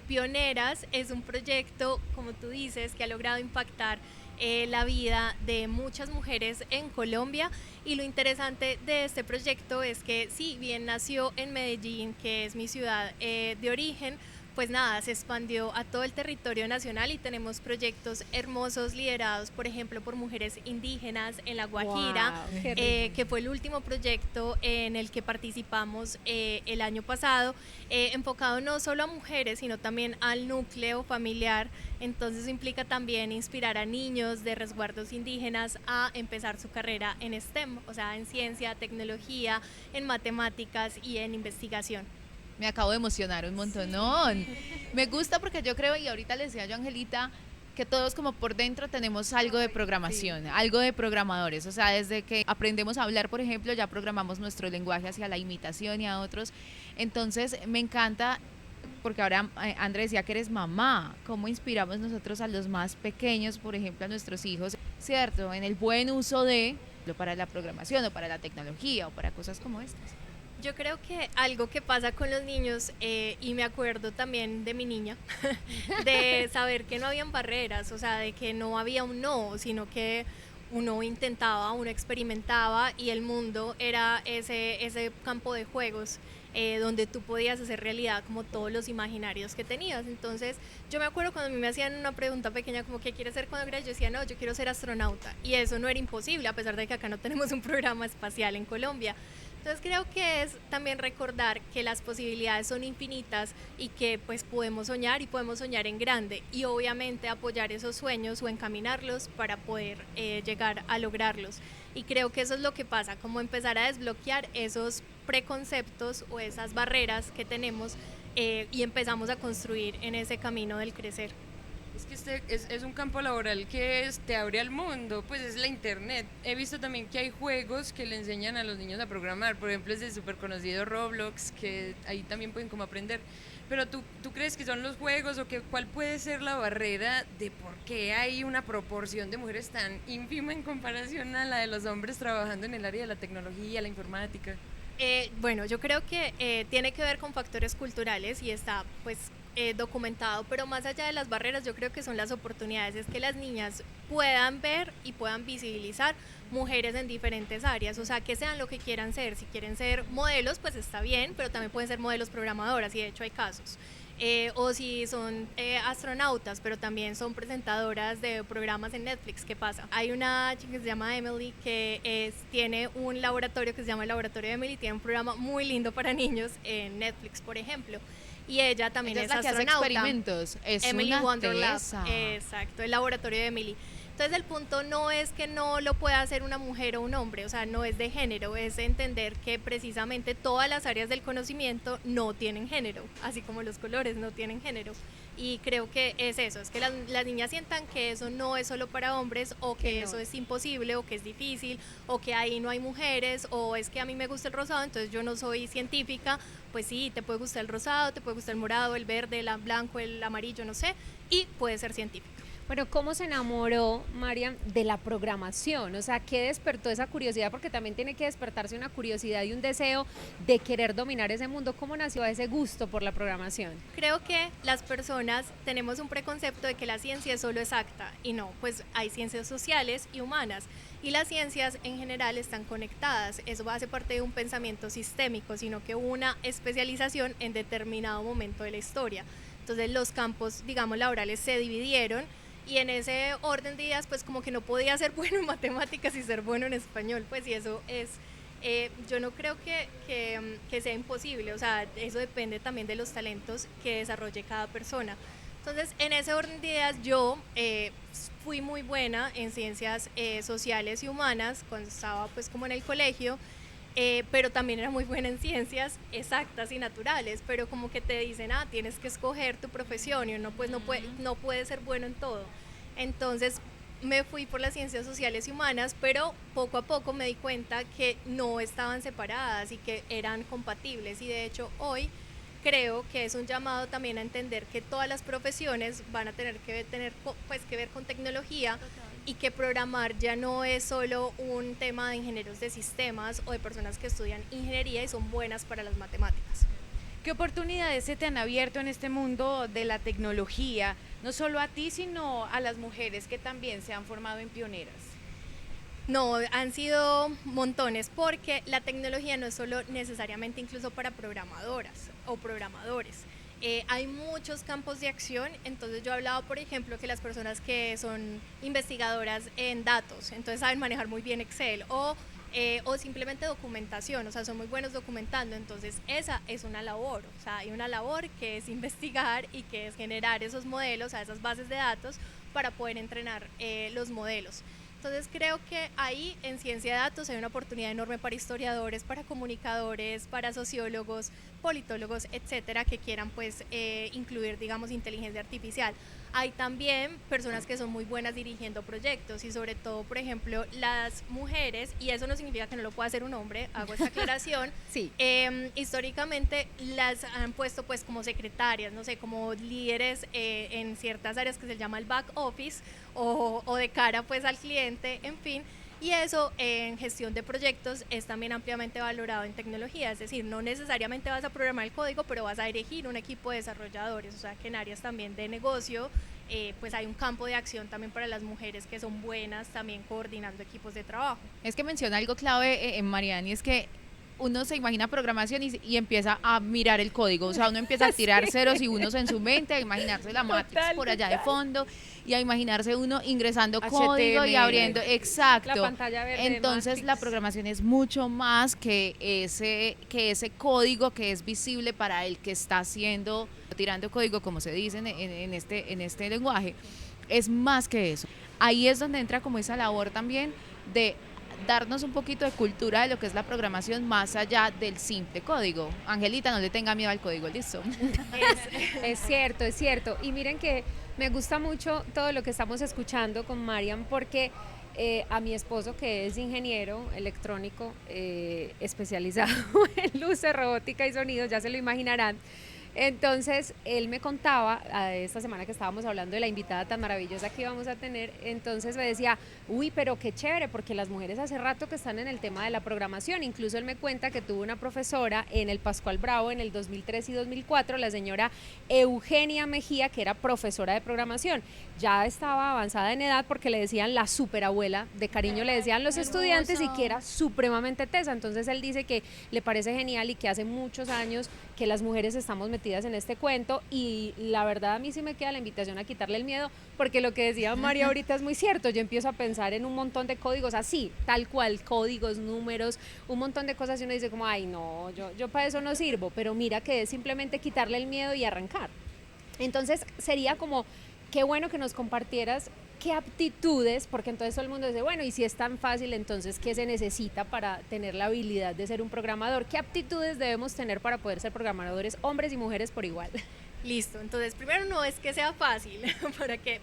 Pioneras es un proyecto, como tú dices, que ha logrado impactar la vida de muchas mujeres en Colombia, y lo interesante de este proyecto es que si bien nació en Medellín, que es mi ciudad de origen, pues nada, se expandió a todo el territorio nacional y tenemos proyectos hermosos liderados, por ejemplo, por mujeres indígenas en La Guajira, Wow, qué rico. que fue el último proyecto en el que participamos el año pasado, enfocado no solo a mujeres, sino también al núcleo familiar. Entonces implica también inspirar a niños de resguardos indígenas a empezar su carrera en STEM, o sea, en ciencia, tecnología, en matemáticas y en investigación. Me acabo de emocionar un montonón. Me gusta porque yo creo, y ahorita le decía yo a Angelita, que todos como por dentro tenemos algo de programación, algo de programadores. O sea, desde que aprendemos a hablar, por ejemplo, ya programamos nuestro lenguaje hacia la imitación y a otros. Entonces, me encanta, porque ahora André decía que eres mamá. ¿Cómo inspiramos nosotros a los más pequeños, por ejemplo, a nuestros hijos, cierto, en el buen uso de para la programación o para la tecnología o para cosas como estas? Yo creo que algo que pasa con los niños, y me acuerdo también de mi niña, de saber que no habían barreras, o sea, de que no había un no, sino que uno intentaba, uno experimentaba y el mundo era ese campo de juegos donde tú podías hacer realidad como todos los imaginarios que tenías. Entonces yo me acuerdo cuando a mí me hacían una pregunta pequeña como ¿qué quieres ser cuando creas? Yo decía no, yo quiero ser astronauta, y eso no era imposible a pesar de que acá no tenemos un programa espacial en Colombia. Entonces creo que es también recordar que las posibilidades son infinitas y que pues podemos soñar y podemos soñar en grande, y obviamente apoyar esos sueños o encaminarlos para poder llegar a lograrlos. Y creo que eso es lo que pasa, como empezar a desbloquear esos preconceptos o esas barreras que tenemos, y empezamos a construir en ese camino del crecer. Es que es un campo laboral que te abre al mundo, pues es la internet. He visto también que hay juegos que le enseñan a los niños a programar, por ejemplo es el súper conocido Roblox, que ahí también pueden como aprender. Pero ¿tú crees que son los juegos o que cuál puede ser la barrera de por qué hay una proporción de mujeres tan ínfima en comparación a la de los hombres trabajando en el área de la tecnología, la informática? Bueno, yo creo que tiene que ver con factores culturales y está pues documentado, pero más allá de las barreras yo creo que son las oportunidades, es que las niñas puedan ver y puedan visibilizar mujeres en diferentes áreas, o sea, que sean lo que quieran ser. Si quieren ser modelos, pues está bien, pero también pueden ser modelos programadoras, y de hecho hay casos. O si son astronautas, pero también son presentadoras de programas en Netflix. ¿Qué pasa? Hay una chica que se llama Emily que tiene un laboratorio que se llama el Laboratorio de Emily, tiene un programa muy lindo para niños en Netflix, por ejemplo. Y ella también Ella es la que hace astronauta. experimentos. Es Emily una Wonder Lab. tesa. Exacto, el laboratorio de Emily. Entonces el punto no es que no lo pueda hacer una mujer o un hombre, o sea, no es de género, es entender que precisamente todas las áreas del conocimiento no tienen género, así como los colores no tienen género. Y creo que es eso, es que las niñas sientan que eso no es solo para hombres, o que eso es imposible, o que es difícil, o que ahí no hay mujeres, o es que a mí me gusta el rosado, entonces yo no soy científica. Pues sí, te puede gustar el rosado, te puede gustar el morado, el verde, el blanco, el amarillo, no sé, y puedes ser científica. Bueno, ¿cómo se enamoró Mariam de la programación? O sea, ¿qué despertó esa curiosidad? Porque también tiene que despertarse una curiosidad y un deseo de querer dominar ese mundo. ¿Cómo nació ese gusto por la programación? Creo que las personas tenemos un preconcepto de que la ciencia es solo exacta, y no, pues hay ciencias sociales y humanas, y las ciencias en general están conectadas. Eso hace parte de un pensamiento sistémico, sino que una especialización en determinado momento de la historia. Entonces los campos, digamos, laborales se dividieron, y en ese orden de ideas pues como que no podía ser bueno en matemáticas y ser bueno en español, pues, y eso es, yo no creo que sea imposible, o sea, eso depende también de los talentos que desarrolle cada persona. Entonces, en ese orden de ideas yo fui muy buena en ciencias sociales y humanas cuando estaba pues como en el colegio, pero también era muy buena en ciencias exactas y naturales, pero como que te dicen, tienes que escoger tu profesión, y uno pues no puede ser bueno en todo. Entonces me fui por las ciencias sociales y humanas, pero poco a poco me di cuenta que no estaban separadas y que eran compatibles, y de hecho hoy creo que es un llamado también a entender que todas las profesiones van a tener que ver con tecnología, y que programar ya no es solo un tema de ingenieros de sistemas o de personas que estudian ingeniería y son buenas para las matemáticas. ¿Qué oportunidades se te han abierto en este mundo de la tecnología, no solo a ti, sino a las mujeres que también se han formado en pioneras? No, han sido montones, porque la tecnología no es solo necesariamente incluso para programadoras o programadores. hay muchos campos de acción. Entonces yo he hablado, por ejemplo, que las personas que son investigadoras en datos, entonces saben manejar muy bien Excel, o simplemente documentación, o sea, son muy buenos documentando. Entonces esa es una labor, o sea, hay una labor que es investigar y que es generar esos modelos, a esas bases de datos para poder entrenar los modelos. Entonces creo que ahí en ciencia de datos hay una oportunidad enorme para historiadores, para comunicadores, para sociólogos, politólogos, etcétera, que quieran pues incluir, digamos, inteligencia artificial. Hay también personas que son muy buenas dirigiendo proyectos y sobre todo, por ejemplo, las mujeres, y eso no significa que no lo pueda hacer un hombre, hago esta aclaración, Sí. Históricamente las han puesto pues como secretarias, no sé, como líderes en ciertas áreas que se llama el back office o de cara pues al cliente, en fin. Y eso en gestión de proyectos es también ampliamente valorado en tecnología, es decir, no necesariamente vas a programar el código, pero vas a dirigir un equipo de desarrolladores, o sea que en áreas también de negocio, pues hay un campo de acción también para las mujeres que son buenas también coordinando equipos de trabajo. Es que menciona algo clave, Mariana, y es que uno se imagina programación y empieza a mirar el código, o sea, uno empieza a tirar ceros y unos en su mente, a imaginarse la Matrix por allá de fondo y a imaginarse uno ingresando código y abriendo, exacto. La pantalla verde de Entonces Matrix. la programación es mucho más que ese código que es visible para el que está haciendo, tirando código, como se dice en este lenguaje, es más que eso. Ahí es donde entra como esa labor también de darnos un poquito de cultura de lo que es la programación más allá del simple código. Angelita, no le tenga miedo al código, listo. Es cierto, es cierto. Y miren que me gusta mucho todo lo que estamos escuchando con Mariam porque a mi esposo, que es ingeniero electrónico especializado en luces, robótica y sonidos, ya se lo imaginarán. Entonces, él me contaba, esta semana que estábamos hablando de la invitada tan maravillosa que íbamos a tener, entonces me decía, uy, pero qué chévere, porque las mujeres hace rato que están en el tema de la programación. Incluso él me cuenta que tuvo una profesora en el Pascual Bravo en el 2003 y 2004, la señora Eugenia Mejía, que era profesora de programación. Ya estaba avanzada en edad porque le decían la superabuela, de cariño le decían los estudiantes, y que era supremamente tesa. Entonces él dice que le parece genial y que hace muchos años que las mujeres estamos metidas en este cuento, y la verdad a mí sí me queda la invitación a quitarle el miedo, porque lo que decía María ahorita es muy cierto. Yo empiezo a pensar en un montón de códigos así, tal cual, códigos, números, un montón de cosas, y uno dice como, ay no, yo para eso no sirvo, pero mira que es simplemente quitarle el miedo y arrancar. Entonces sería como, qué bueno que nos compartieras qué aptitudes, porque entonces todo el mundo dice, bueno, y si es tan fácil, entonces ¿qué se necesita para tener la habilidad de ser un programador? ¿Qué aptitudes debemos tener para poder ser programadores, hombres y mujeres por igual? Listo, entonces primero no es que sea fácil,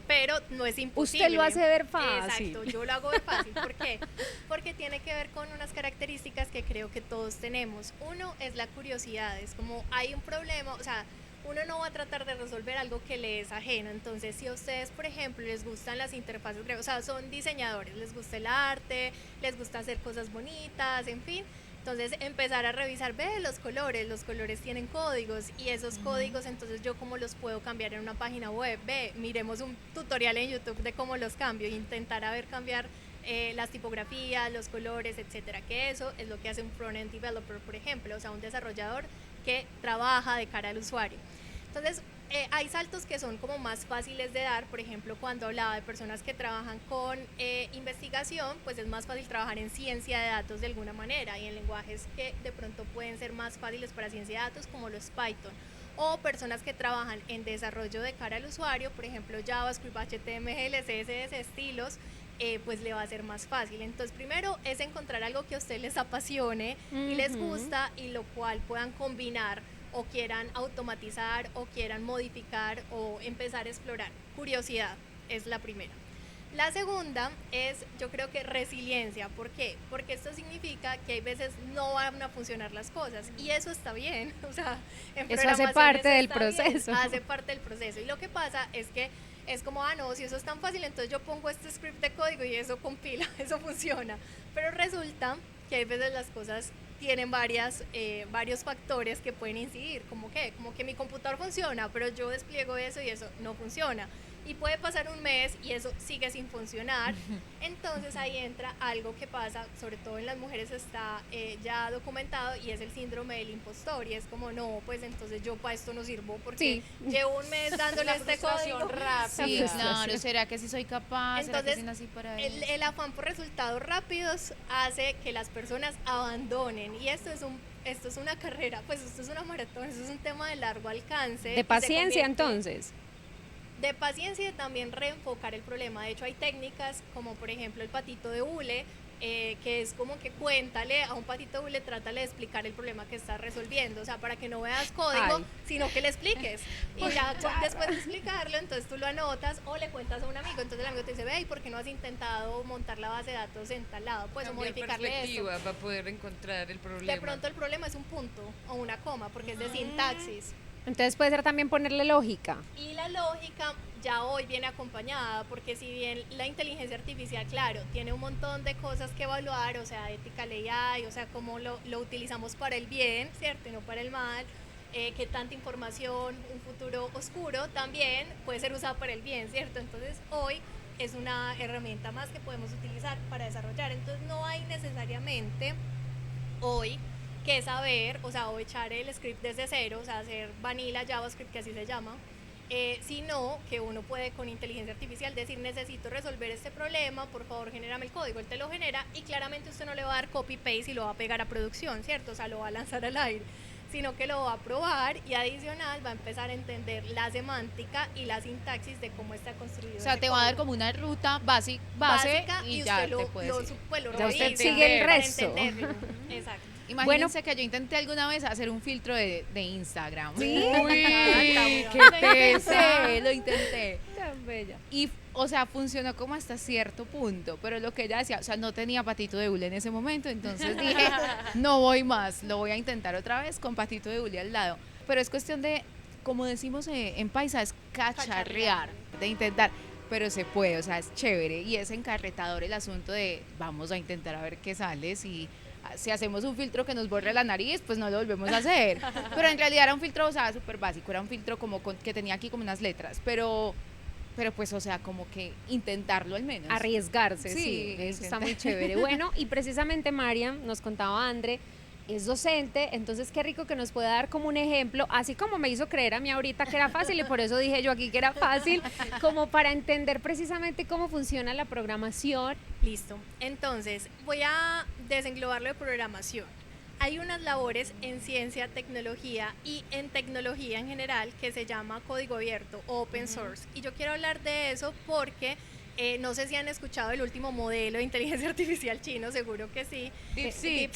pero no es imposible. Usted lo hace ver fácil. Exacto, yo lo hago ver fácil. ¿Por qué? Porque tiene que ver con unas características que creo que todos tenemos. Uno es la curiosidad, es como hay un problema, o sea, uno no va a tratar de resolver algo que le es ajeno. Entonces, si a ustedes, por ejemplo, les gustan las interfaces gráficas, o sea, son diseñadores, les gusta el arte, les gusta hacer cosas bonitas, en fin, entonces empezar a revisar, ve, los colores tienen códigos, y esos códigos, entonces yo cómo los puedo cambiar en una página web, ve, miremos un tutorial en YouTube de cómo los cambio, intentar a ver cambiar las tipografías, los colores, etcétera, que eso es lo que hace un front-end developer, por ejemplo, o sea, un desarrollador que trabaja de cara al usuario. Entonces, hay saltos que son como más fáciles de dar. Por ejemplo, cuando hablaba de personas que trabajan con investigación, pues es más fácil trabajar en ciencia de datos de alguna manera, y en lenguajes que de pronto pueden ser más fáciles para ciencia de datos, como los Python. O personas que trabajan en desarrollo de cara al usuario, por ejemplo, JavaScript, HTML, CSS, estilos, pues le va a ser más fácil. Entonces, primero es encontrar algo que a ustedes les apasione y les gusta, y lo cual puedan combinar o quieran automatizar o quieran modificar o empezar a explorar. Curiosidad es la primera. La segunda es, yo creo que resiliencia. ¿Por qué? Porque esto significa que hay veces no van a funcionar las cosas, y eso está bien. O sea, en eso hace parte del proceso. Hace parte del proceso. Y lo que pasa es que es como, no, si eso es tan fácil, entonces yo pongo este script de código y eso compila, eso funciona. Pero resulta que hay veces las cosas tienen varios factores que pueden incidir, como que mi computador funciona, pero yo despliego eso y eso no funciona. y puede pasar un mes y eso sigue sin funcionar. Entonces ahí entra algo que pasa, sobre todo en las mujeres está ya documentado, y es el síndrome del impostor, y es como, no, pues entonces yo para esto no sirvo porque llevo un mes dándole este código. Sí, claro, ¿será que sí soy capaz? ¿Será que Entonces, sí nací para eso? el afán por resultados rápidos hace que las personas abandonen, y esto es una carrera, pues esto es una maratón, esto es un tema de largo alcance. De paciencia, entonces. De paciencia y también reenfocar el problema. De hecho, hay técnicas como por ejemplo el patito de hule, que es como que cuéntale a un patito de hule, trátale de explicar el problema que estás resolviendo, o sea, para que no veas código, sino que le expliques. Y ya después de explicarlo, entonces tú lo anotas o le cuentas a un amigo. Entonces el amigo te dice, ve, ¿y por qué no has intentado montar la base de datos en tal lado? Pues, o modificarle perspectiva esto. para poder encontrar el problema. De pronto el problema es un punto o una coma, porque es de sintaxis. Entonces puede ser también ponerle lógica. Y la lógica ya hoy viene acompañada, porque si bien la inteligencia artificial, claro, tiene un montón de cosas que evaluar, o sea, ética, ley hay, o sea, cómo lo utilizamos para el bien, ¿cierto? Y no para el mal, que tanta información, un futuro oscuro, también puede ser usada para el bien, ¿cierto? Entonces hoy es una herramienta más que podemos utilizar para desarrollar. Entonces no hay necesariamente hoy que saber, o sea, o echar el script desde cero, o sea, hacer vanilla JavaScript, que así se llama, sino que uno puede con inteligencia artificial decir, necesito resolver este problema, por favor genérame el código, él te lo genera, y claramente usted no le va a dar copy paste y lo va a pegar a producción, ¿cierto? O sea, lo va a lanzar al aire, sino que lo va a probar, y adicional va a empezar a entender la semántica y la sintaxis de cómo está construido. O sea, te va a dar como una ruta básica y ya usted te puedes ir. Ya usted sigue el resto. Exacto. Imagínense que yo intenté alguna vez hacer un filtro de Instagram. ¿Sí? Uy, qué pese, lo intenté. Tan bella. Y, o sea, funcionó como hasta cierto punto, pero lo que ella decía, o sea, no tenía patito de hule en ese momento, entonces dije, no voy más, lo voy a intentar otra vez con patito de hule al lado. Pero es cuestión de, como decimos en paisa, es cacharrear, de intentar. Pero se puede, o sea, es chévere y es encarretador el asunto de vamos a intentar a ver qué sale. Si hacemos un filtro que nos borre la nariz, pues no lo volvemos a hacer. Pero en realidad era un filtro, o sea, súper básico, era un filtro como que tenía aquí como unas letras, pero pues, o sea, como que intentarlo al menos. Arriesgarse, Sí, sí, eso está muy chévere. Bueno, y precisamente Mariam, nos contaba André, es docente, entonces qué rico que nos pueda dar como un ejemplo, así como me hizo creer a mí ahorita que era fácil, y por eso dije yo aquí que era fácil, como para entender precisamente cómo funciona la programación. Listo. Entonces, voy a desenglobarlo de programación. Hay unas labores en ciencia, tecnología y en tecnología en general que se llama código abierto o open source. Y yo quiero hablar de eso porque no sé si han escuchado el último modelo de inteligencia artificial chino, seguro que sí. DeepSeek.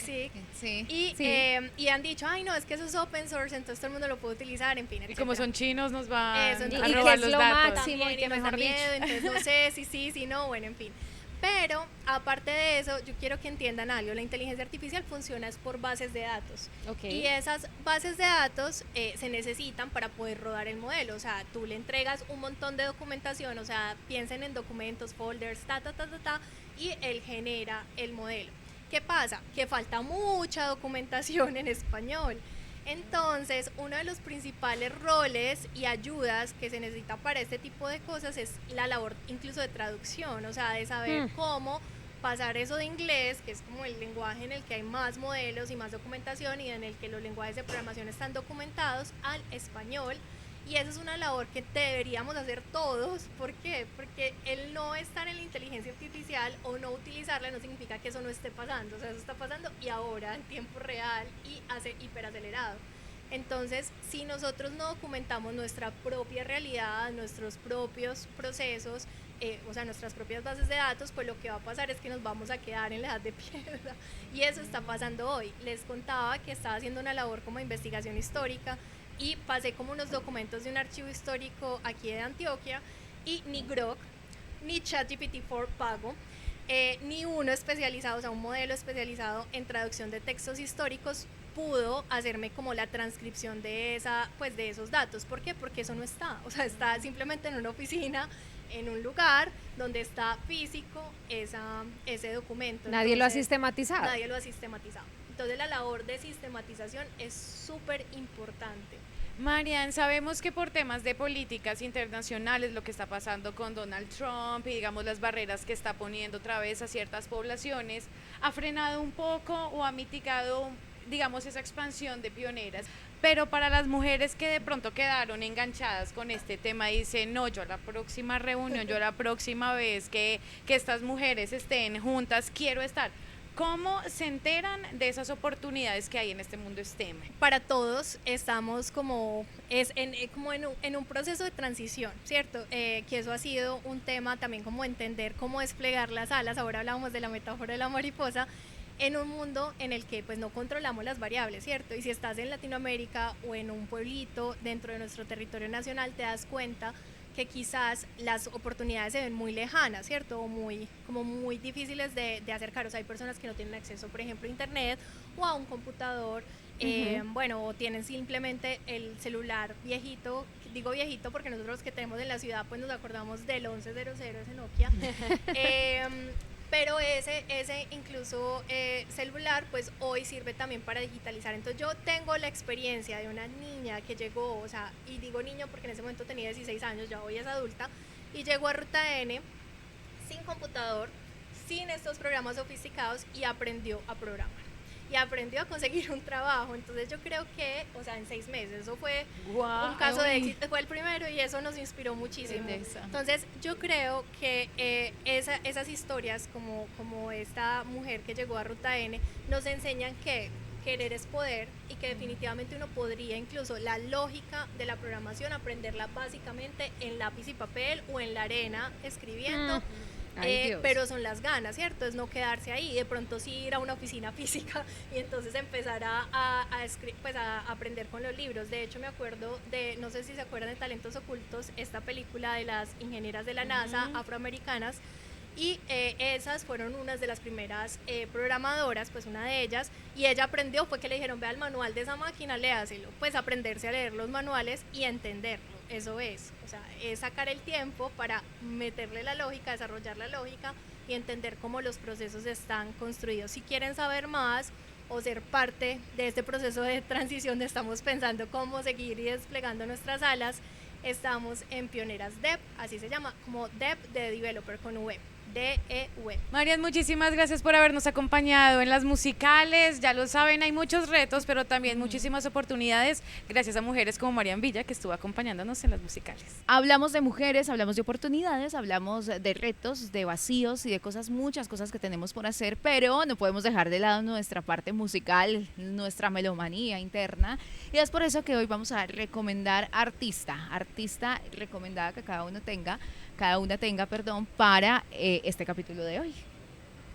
Sí. Y han dicho, ay no, es que eso es open source, entonces todo el mundo lo puede utilizar, en fin, Y como son chinos, nos van a y robar que es los lo datos. máximo y que nos da mejor dicho. miedo, entonces no sé si sí, si no, bueno, en fin. Pero aparte de eso, yo quiero que entiendan algo, la inteligencia artificial funciona es por bases de datos. Okay. Y esas bases de datos se necesitan para poder rodar el modelo, o sea, tú le entregas un montón de documentación, o sea, piensen en documentos, folders, y él genera el modelo. ¿Qué pasa? Que falta mucha documentación en español. Entonces, uno de los principales roles y ayudas que se necesita para este tipo de cosas es la labor incluso de traducción, o sea, de saber cómo pasar eso de inglés, que es como el lenguaje en el que hay más modelos y más documentación y en el que los lenguajes de programación están documentados, al español. Y esa es una labor que deberíamos hacer todos. ¿Por qué? Porque el no estar en la inteligencia artificial o no utilizarla no significa que eso no esté pasando. O sea, eso está pasando y ahora en tiempo real y hiperacelerado. Entonces, si nosotros no documentamos nuestra propia realidad, nuestros propios procesos, o sea, nuestras propias bases de datos, pues lo que va a pasar es que nos vamos a quedar en la edad de piedra. Y eso está pasando hoy. Les contaba que estaba haciendo una labor como investigación histórica y pasé como unos documentos de un archivo histórico aquí de Antioquia, y ni Grok, ni ChatGPT-4 pago, ni uno especializado, o sea, un modelo especializado en traducción de textos históricos pudo hacerme como la transcripción de de esos datos. ¿Por qué? Porque eso no está, o sea, está simplemente en una oficina, en un lugar donde está físico ese documento. Nadie lo ha sistematizado. Nadie lo ha sistematizado. Entonces la labor de sistematización es súper importante. Marian, sabemos que por temas de políticas internacionales, lo que está pasando con Donald Trump y digamos las barreras que está poniendo otra vez a ciertas poblaciones, ha frenado un poco o ha mitigado, digamos, esa expansión de pioneras. Pero para las mujeres que de pronto quedaron enganchadas con este tema, dicen, no, yo a la próxima reunión, yo a la próxima vez que estas mujeres estén juntas, quiero estar. ¿Cómo se enteran de esas oportunidades que hay en este mundo STEM? Para todos estamos como, en un proceso de transición, ¿cierto? Que eso ha sido un tema también como entender cómo desplegar las alas. Ahora hablábamos de la metáfora de la mariposa, en un mundo en el que pues no controlamos las variables, ¿cierto? Y si estás en Latinoamérica o en un pueblito dentro de nuestro territorio nacional, te das cuenta que quizás las oportunidades se ven muy lejanas, ¿cierto? O como muy difíciles de acercar. O sea, hay personas que no tienen acceso, por ejemplo, a internet o a un computador, bueno, o tienen simplemente el celular viejito. Digo viejito porque nosotros los que tenemos en la ciudad pues nos acordamos del 1100, ese Nokia. Pero ese incluso celular pues hoy sirve también para digitalizar. Entonces yo tengo la experiencia de una niña que llegó, o sea, y digo niño porque en ese momento tenía 16 años, ya hoy es adulta, y llegó a Ruta N sin computador, sin estos programas sofisticados y aprendió a programar. Y aprendió a conseguir un trabajo. Entonces yo creo que, o sea, en 6 meses, eso fue un caso de éxito, fue el primero y eso nos inspiró muchísimo. Entonces yo creo que esas historias como esta mujer que llegó a Ruta N nos enseñan que querer es poder y que definitivamente uno podría incluso la lógica de la programación aprenderla básicamente en lápiz y papel o en la arena escribiendo. Pero son las ganas, ¿cierto? Es no quedarse ahí, de pronto sí ir a una oficina física y entonces empezar a aprender con los libros. De hecho me acuerdo de, no sé si se acuerdan de Talentos Ocultos, esta película de las ingenieras de la NASA afroamericanas, y esas fueron unas de las primeras programadoras, pues una de ellas, y ella aprendió, fue que le dijeron, vea el manual de esa máquina, léaselo, pues aprenderse a leer los manuales y entenderlo. Eso es, o sea, es sacar el tiempo para meterle la lógica, desarrollar la lógica y entender cómo los procesos están construidos. Si quieren saber más o ser parte de este proceso de transición de estamos pensando cómo seguir y desplegando nuestras alas, estamos en Pioneras Dev, así se llama, como Dev de Developer con V. DEV. Marian, muchísimas gracias por habernos acompañado en las musicales. Ya lo saben, hay muchos retos, pero también muchísimas oportunidades gracias a mujeres como Marian Villa, que estuvo acompañándonos en las musicales. Hablamos de mujeres, hablamos de oportunidades, hablamos de retos, de vacíos y de cosas, muchas cosas que tenemos por hacer, pero no podemos dejar de lado nuestra parte musical, nuestra melomanía interna, y es por eso que hoy vamos a recomendar artista recomendada que cada una tenga, para este capítulo de hoy.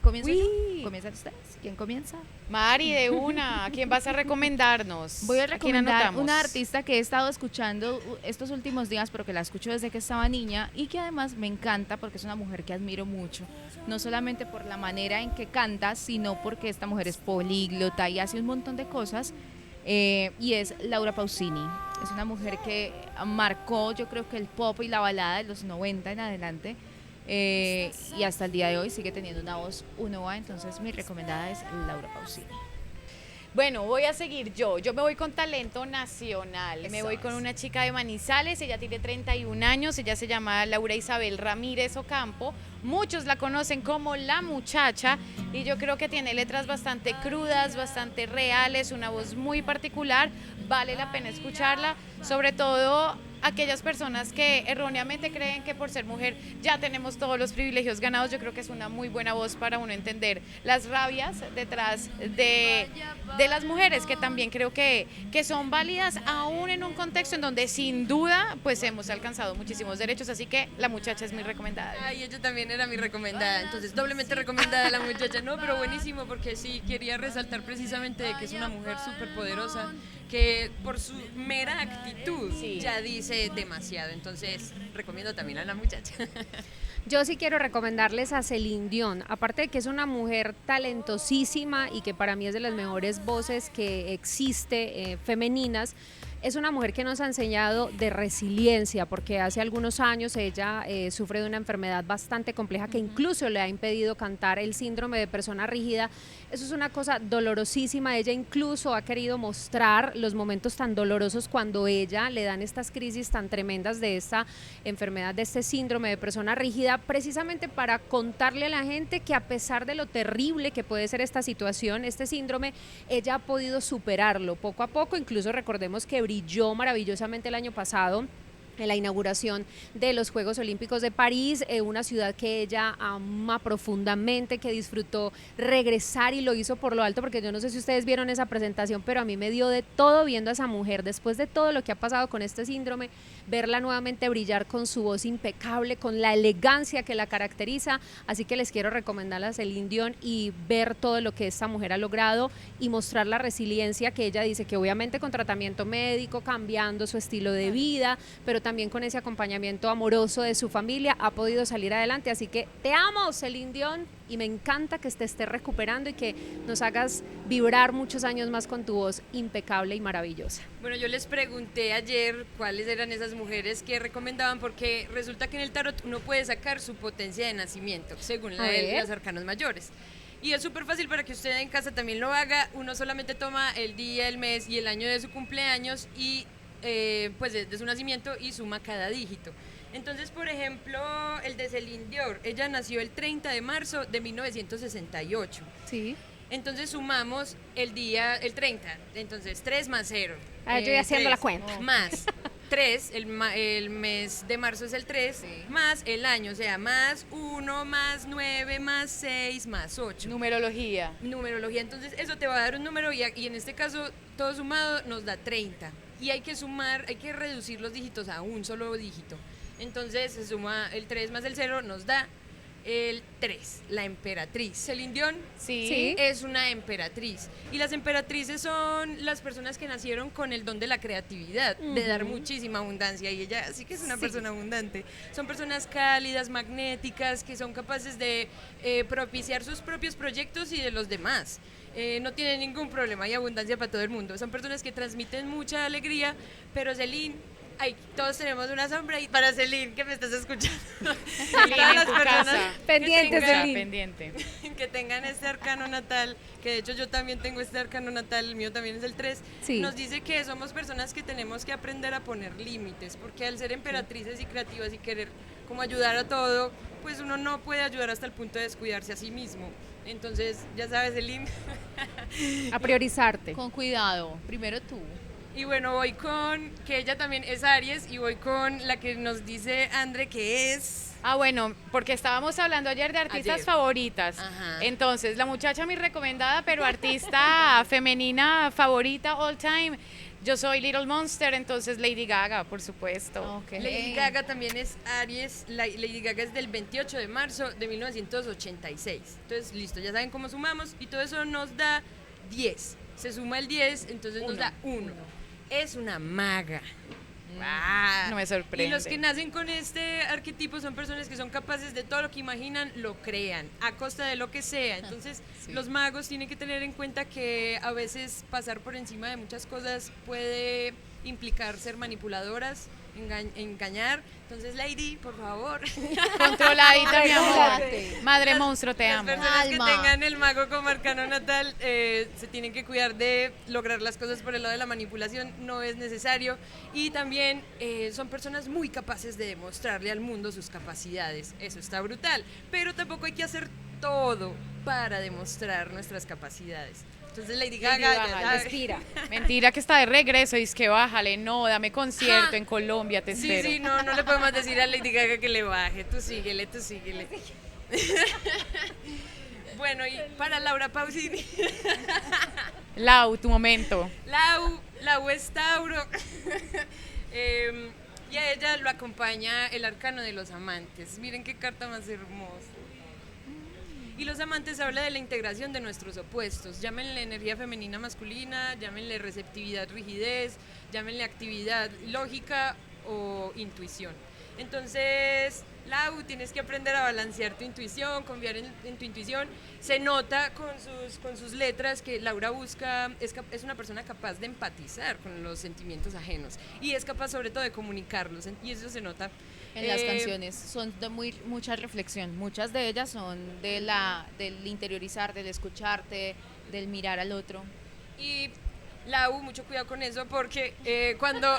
¿Comienzan ustedes? ¿Quién comienza? Mari, de una, ¿a quién vas a recomendarnos? Voy a recomendar una artista que he estado escuchando estos últimos días, pero que la escucho desde que estaba niña y que además me encanta porque es una mujer que admiro mucho, no solamente por la manera en que canta, sino porque esta mujer es políglota y hace un montón de cosas, y es Laura Pausini. Es una mujer que marcó, yo creo que el pop y la balada de los 90 en adelante, y hasta el día de hoy sigue teniendo una voz única. Entonces mi recomendada es Laura Pausini. Bueno, voy a seguir yo me voy con talento nacional, me voy con una chica de Manizales, ella tiene 31 años, ella se llama Laura Isabel Ramírez Ocampo, muchos la conocen como La Muchacha y yo creo que tiene letras bastante crudas, bastante reales, una voz muy particular, vale la pena escucharla, sobre todo aquellas personas que erróneamente creen que por ser mujer ya tenemos todos los privilegios ganados. Yo creo que es una muy buena voz para uno entender las rabias detrás de las mujeres, que también creo que son válidas aún en un contexto en donde sin duda pues hemos alcanzado muchísimos derechos, así que La Muchacha es mi recomendada. Ay, ella también era mi recomendada, entonces doblemente recomendada La Muchacha, no, pero buenísimo porque sí, quería resaltar precisamente de que es una mujer súper poderosa, que por su mera actitud ya dice demasiado, entonces recomiendo también a La Muchacha. Yo sí quiero recomendarles a Celine Dion, aparte de que es una mujer talentosísima y que para mí es de las mejores voces que existe femeninas. es una mujer que nos ha enseñado de resiliencia, porque hace algunos años ella sufre de una enfermedad bastante compleja que incluso le ha impedido cantar, el síndrome de persona rígida. Eso es una cosa dolorosísima. Ella incluso ha querido mostrar los momentos tan dolorosos cuando ella le dan estas crisis tan tremendas de esta enfermedad, de este síndrome de persona rígida, precisamente para contarle a la gente que a pesar de lo terrible que puede ser esta situación, este síndrome, ella ha podido superarlo poco a poco. Incluso recordemos que brilló maravillosamente el año pasado en la inauguración de los Juegos Olímpicos de París, una ciudad que ella ama profundamente, que disfrutó regresar y lo hizo por lo alto, porque yo no sé si ustedes vieron esa presentación, pero a mí me dio de todo viendo a esa mujer, después de todo lo que ha pasado con este síndrome, verla nuevamente brillar con su voz impecable, con la elegancia que la caracteriza. Así que les quiero recomendar a Celine Dion y ver todo lo que esta mujer ha logrado y mostrar la resiliencia que ella dice, que obviamente con tratamiento médico, cambiando su estilo de vida, pero también con ese acompañamiento amoroso de su familia ha podido salir adelante. Así que te amo, Celine Dion, y me encanta que te estés recuperando y que nos hagas vibrar muchos años más con tu voz impecable y maravillosa. Bueno, yo les pregunté ayer cuáles eran esas mujeres que recomendaban, porque resulta que en el tarot uno puede sacar su potencia de nacimiento según los arcanos mayores. Y es súper fácil para que usted en casa también lo haga. Uno solamente toma el día, el mes y el año de su cumpleaños y pues de su nacimiento y suma cada dígito. Entonces, por ejemplo, el de Celine Dion, ella nació el 30 de marzo de 1968. Sí. Entonces sumamos el día, el 30, entonces 3 más 0. Yo ya haciendo la cuenta. Más 3, el mes de marzo es el 3, sí, más el año, o sea, más 1, más 9, más 6, más 8. Numerología. Entonces eso te va a dar un número y en este caso todo sumado nos da 30. Y hay que sumar, hay que reducir los dígitos a un solo dígito. Entonces se suma el 3 más el 0, nos da el 3, la emperatriz. Celine Dion Sí. es una emperatriz. Y las emperatrices son las personas que nacieron con el don de la creatividad, de dar muchísima abundancia. Y ella sí que es una persona abundante. Son personas cálidas, magnéticas, que son capaces de propiciar sus propios proyectos y de los demás. No tienen ningún problema, hay abundancia para todo el mundo. Son personas que transmiten mucha alegría, pero Celine, todos tenemos una sombra. Y para Celine, que me estás escuchando, Celine, todas las en tu personas casa. Pendientes, Celine. Pendiente. que tengan este arcano natal, que de hecho yo también tengo este arcano natal, el mío también es el 3, Sí. nos dice que somos personas que tenemos que aprender a poner límites, porque al ser emperatrices y creativas y querer como ayudar a todo, pues uno no puede ayudar hasta el punto de descuidarse a sí mismo. Entonces, ya sabes, Celine. A priorizarte. Con cuidado, primero tú. Y bueno, voy con, que ella también es Aries, y voy con la que nos dice Andre, que es... Ah, bueno, porque estábamos hablando ayer de artistas Ayer. favoritas. Ajá. Entonces, la muchacha mi recomendada, pero artista femenina favorita all time. Yo soy Little Monster, entonces Lady Gaga, por supuesto. Okay. Lady Gaga también es Aries. Lady Gaga es del 28 de marzo de 1986. Entonces, listo, ya saben cómo sumamos. Y todo eso nos da 10. Se suma el 10, entonces nos da 1. Es una maga. No me sorprende. Y los que nacen con este arquetipo son personas que son capaces de todo lo que imaginan, lo crean, a costa de lo que sea. Entonces, los magos tienen que tener en cuenta que a veces pasar por encima de muchas cosas puede implicar ser manipuladoras, engañar. Entonces, Lady, por favor. Controladita, mi amor. Regúlate. Madre monstruo, te Las amo. personas que Alma. tengan el mago como arcano natal se tienen que cuidar de lograr las cosas por el lado de la manipulación, no es necesario. Y también son personas muy capaces de demostrarle al mundo sus capacidades, eso está brutal, pero tampoco hay que hacer todo para demostrar nuestras capacidades. Entonces Lady Gaga, ya sabe. Respira. Mentira que está de regreso y es que bájale, no, dame concierto Ja. en Colombia, te Sí, espero. sí, no le podemos decir a Lady Gaga que le baje, tú síguele. Bueno, y para Laura Pausini, Lau, tu momento. Lau es Tauro. Y a ella lo acompaña el arcano de los amantes. Miren qué carta más hermosa. Y los amantes habla de la integración de nuestros opuestos. Llámenle energía femenina masculina, llámenle receptividad rigidez, llámenle actividad lógica o intuición. Entonces, Lau, tienes que aprender a balancear tu intuición, confiar en tu intuición. Se nota con sus letras que Laura busca, es una persona capaz de empatizar con los sentimientos ajenos y es capaz sobre todo de comunicarlos, y eso se nota. En las canciones son de mucha reflexión, muchas de ellas son del interiorizar, del escucharte, del mirar al otro. Y Lau, mucho cuidado con eso porque cuando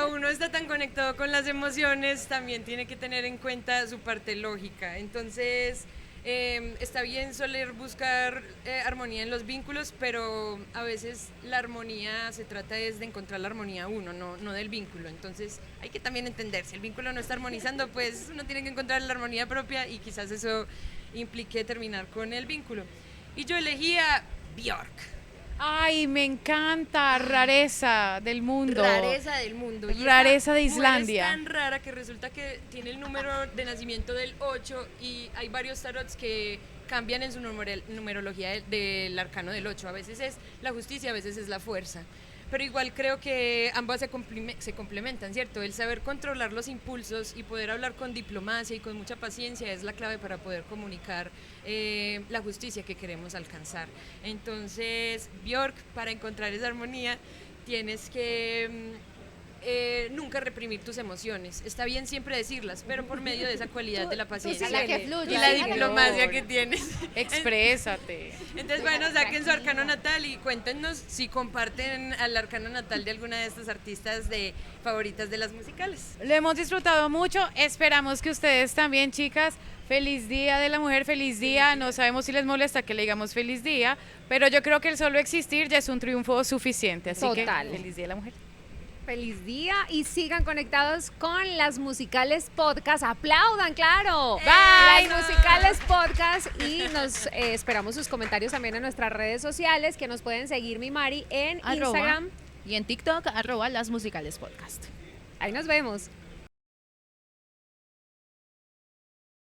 uno está tan conectado con las emociones también tiene que tener en cuenta su parte lógica. Entonces está bien soler buscar armonía en los vínculos, pero a veces la armonía se trata es de encontrar la armonía uno, no del vínculo. Entonces hay que también entender, si el vínculo no está armonizando, pues uno tiene que encontrar la armonía propia y quizás eso implique terminar con el vínculo. Y yo elegía Björk. Ay, me encanta, rareza del mundo. Rareza del mundo. Y rareza de esta Islandia. mujer es tan rara que resulta que tiene el número de nacimiento del 8 y hay varios tarots que cambian en su numerología del arcano del 8. A veces es la justicia, a veces es la fuerza. Pero igual creo que ambas se complementan, ¿cierto? El saber controlar los impulsos y poder hablar con diplomacia y con mucha paciencia es la clave para poder comunicar la justicia que queremos alcanzar. Entonces, Björk, para encontrar esa armonía, tienes que nunca reprimir tus emociones. Está bien siempre decirlas, pero por medio de esa cualidad de la paciencia la que fluya, y la déjalo. diplomacia que tienes. Exprésate. Entonces, bueno, saquen su arcano natal y cuéntenos si comparten al arcano natal de alguna de estas artistas favoritas de las musicales. Lo hemos disfrutado mucho, esperamos que ustedes también, chicas. Feliz Día de la Mujer, feliz día. No sabemos si les molesta que le digamos feliz día, pero yo creo que el solo existir ya es un triunfo suficiente. Así Total. que feliz Día de la Mujer. Feliz día y sigan conectados con las musicales podcast. Aplaudan, claro. Bye. Las musicales podcast y nos esperamos sus comentarios también en nuestras redes sociales que nos pueden seguir mi Mari en @ Instagram. y en TikTok @ las musicales podcast. Ahí nos vemos.